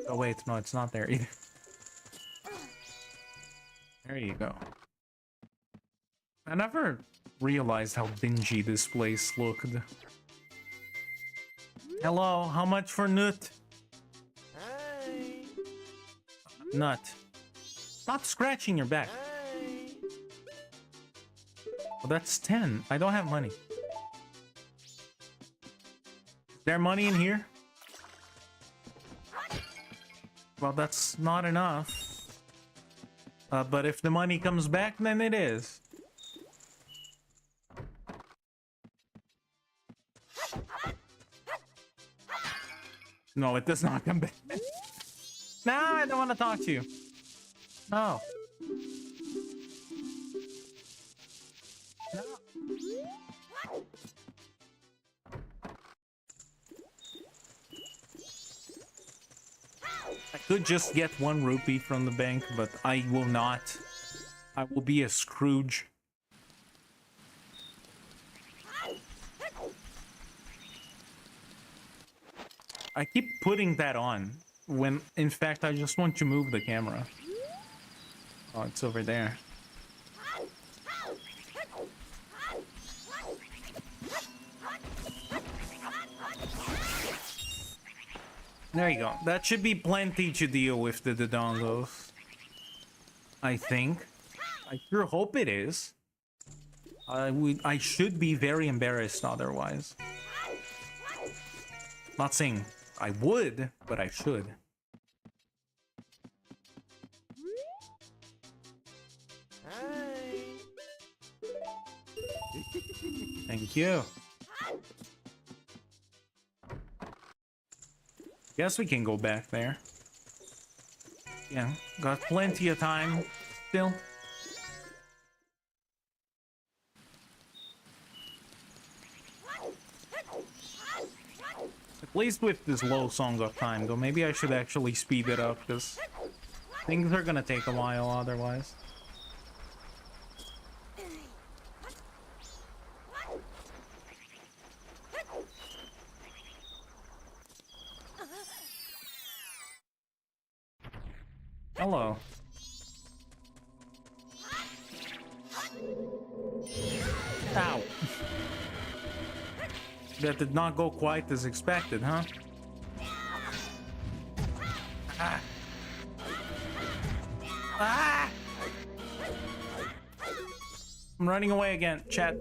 Oh wait, no, it's not there either. There you go. I never realized how dingy this place looked. Hello, how much for nut? Hey. Nut. Stop scratching your back. Hey. Well, that's 10. I don't have money. Is there money in here? Well, that's not enough. But if the money comes back, then it is. No, it does not come back. No, I don't want to talk to you. No. No. I could just get 1 rupee from the bank, but I will not. I will be a Scrooge. I keep putting that on when in fact I just want to move the camera. Oh, it's over there. There you go. That should be plenty to deal with the dongos. I think. I sure hope it is. I should be very embarrassed otherwise. Not saying I would, but I should. Thank you. Guess we can go back there. Yeah, got plenty of time still. At least with this low Song of Time, though, maybe I should actually speed it up, because things are gonna take a while otherwise. Hello. Ow. That did not go quite as expected, huh? Ah. Ah! I'm running away again, chat.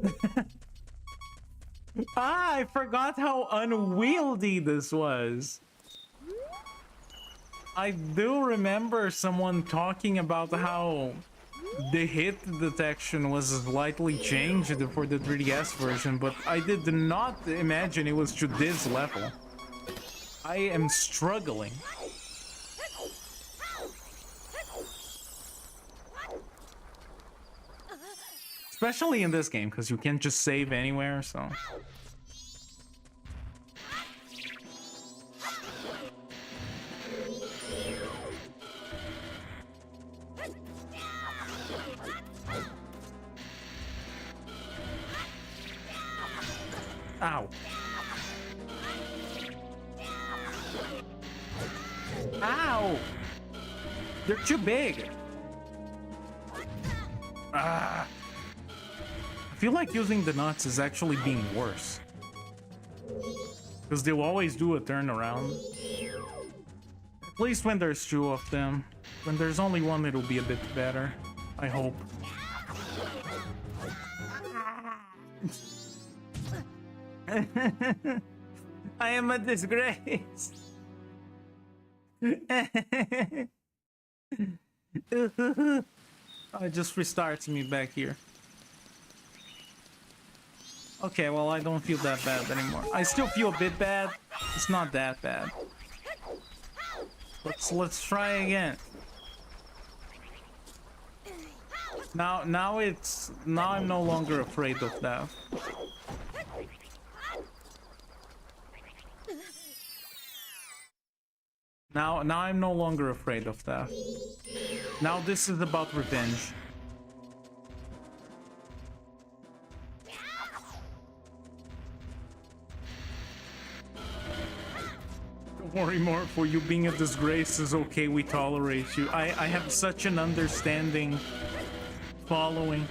I forgot how unwieldy this was. I do remember someone talking about how the hit detection was slightly changed for the 3DS version, but I did not imagine it was to this level. I am struggling. Especially in this game, because you can't just save anywhere, so... Ow. Ow! They're too big. Ah. I feel like using the nuts is actually being worse. Because they'll always do a turnaround. At least when there's two of them. When there's only one, it'll be a bit better. I hope. I am a disgrace. It just restarts me back here. Okay, well, I don't feel that bad anymore. I still feel a bit bad. It's not that bad. Let's try again. Now I'm no longer afraid of death. Now I'm no longer afraid of that. Now this is about revenge. Don't worry, Morpho, you being a disgrace is okay, we tolerate you. I have such an understanding following.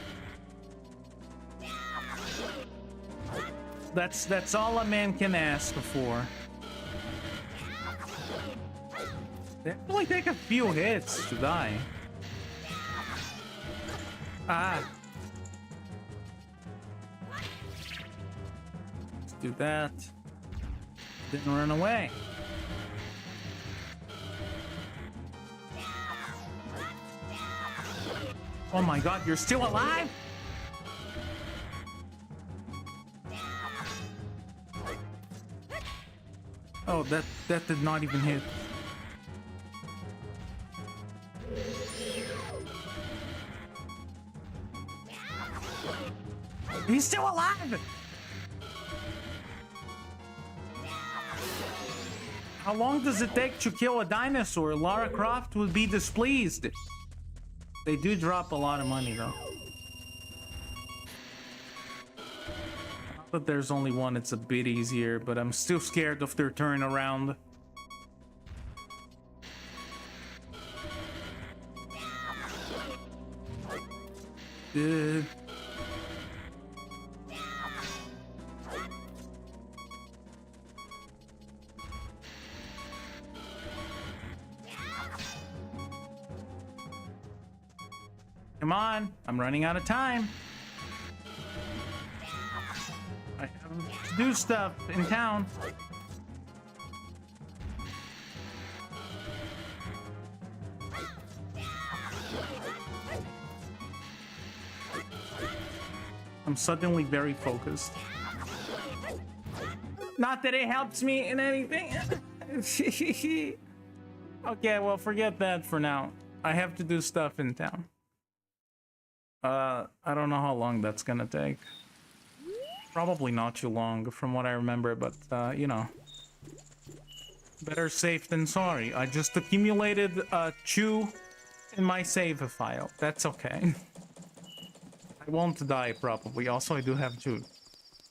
That's all a man can ask for. They only take a few hits to die. Ah. Let's do that. Didn't run away. Oh my god, you're still alive? Oh, that did not even hit. He's still alive! How long does it take to kill a dinosaur? Lara Croft would be displeased. They do drop a lot of money, though. But there's only one, it's a bit easier, but I'm still scared of their turnaround. Come on, I'm running out of time. I have to do stuff in town. I'm suddenly very focused. Not that it helps me in anything. Okay, well, forget that for now. I have to do stuff in town. I don't know how long that's gonna take. Probably not too long from what I remember, but, you know. Better safe than sorry. I just accumulated, chew in my save file. That's okay. I won't die, probably. Also, I do have to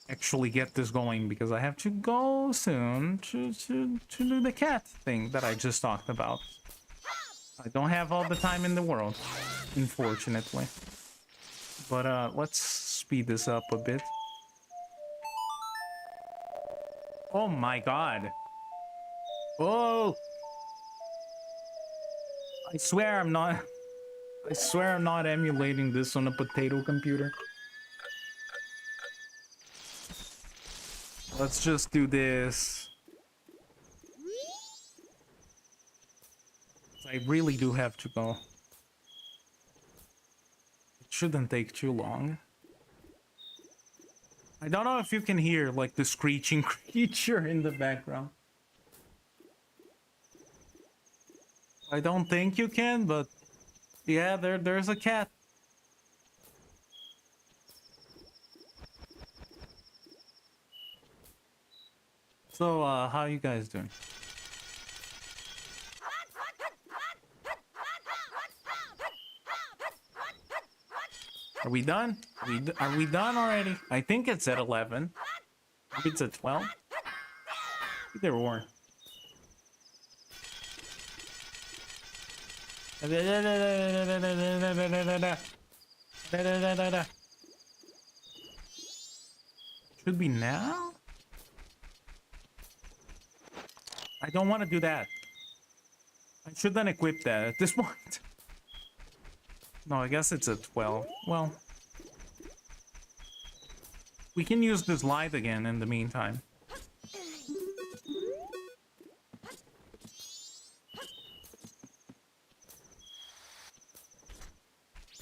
actually get this going because I have to go soon to do the cat thing that I just talked about. I don't have all the time in the world, unfortunately. But let's speed this up a bit. Oh my god. Oh! I swear I'm not emulating this on a potato computer. Let's just do this. I really do have to go. It shouldn't take too long. I don't know if you can hear, like, the screeching creature in the background. I don't think you can, but yeah, there's a cat. So, how you guys doing? Are we done? Are we done already? I think it's at 11. Maybe it's at 12. Either or. Should be now? I don't want to do that. I shouldn't equip that at this point. No, I guess it's at 12. Well, we can use this light again in the meantime.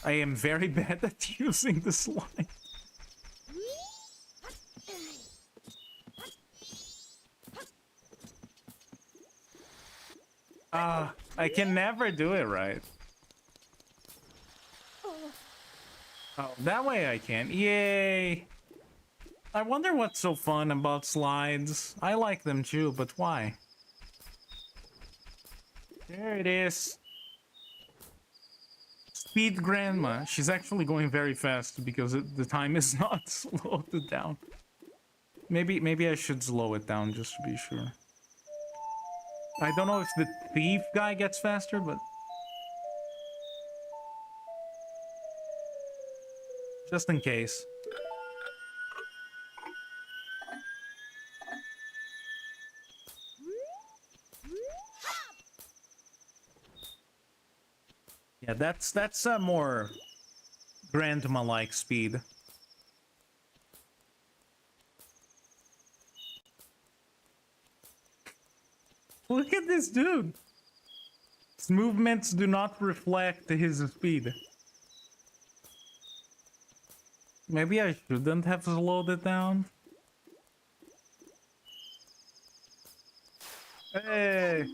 I am very bad at using this light. I can never do it right. Oh, that way I can. Yay! I wonder what's so fun about slides. I like them too, but why? There it is. Speed grandma. She's actually going very fast because the time is not slowed down. Maybe I should slow it down just to be sure. I don't know if the thief guy gets faster, but just in case. Yeah, that's a more grandma-like speed. Look at this dude. His movements do not reflect his speed. Maybe I shouldn't have slowed it down. Hey!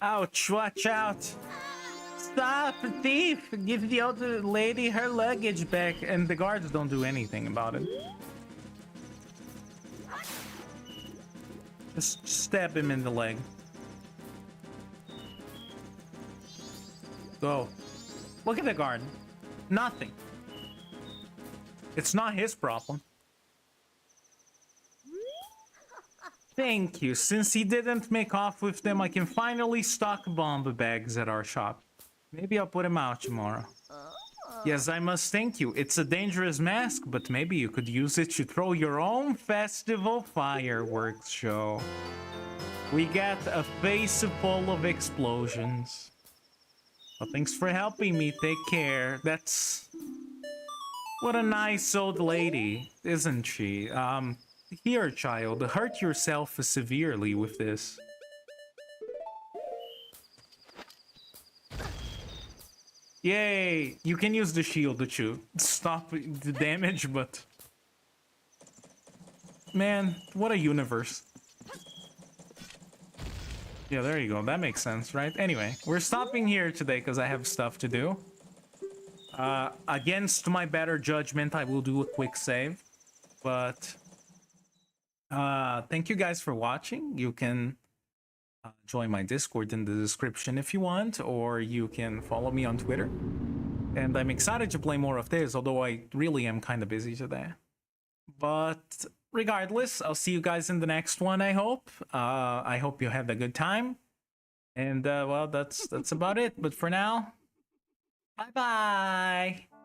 Ouch, watch out! Stop, thief! Give the old lady her luggage back, and the guards don't do anything about it. Just stab him in the leg. Go. Look at the guard. Nothing. It's not his problem. Thank you. Since he didn't make off with them, I can finally stock bomb bags at our shop. Maybe I'll put him out tomorrow. Yes, I must thank you. It's a dangerous mask, but maybe you could use it to throw your own festival fireworks show. We got a face full of explosions. Well, thanks for helping me. Take care. That's... What a nice old lady, isn't she? Here, child, hurt yourself severely with this. Yay! You can use the shield to stop the damage, but Man, what a universe. Yeah, there you go. That makes sense, right? Anyway, we're stopping here today because I have stuff to do. Against my better judgment, I will do a quick save. But thank you guys for watching. You can join my Discord in the description if you want, or you can follow me on Twitter. And I'm excited to play more of this, although I really am kind of busy today. But regardless, I'll see you guys in the next one, I hope. I hope you had a good time. And well, that's about it. But for now, bye-bye.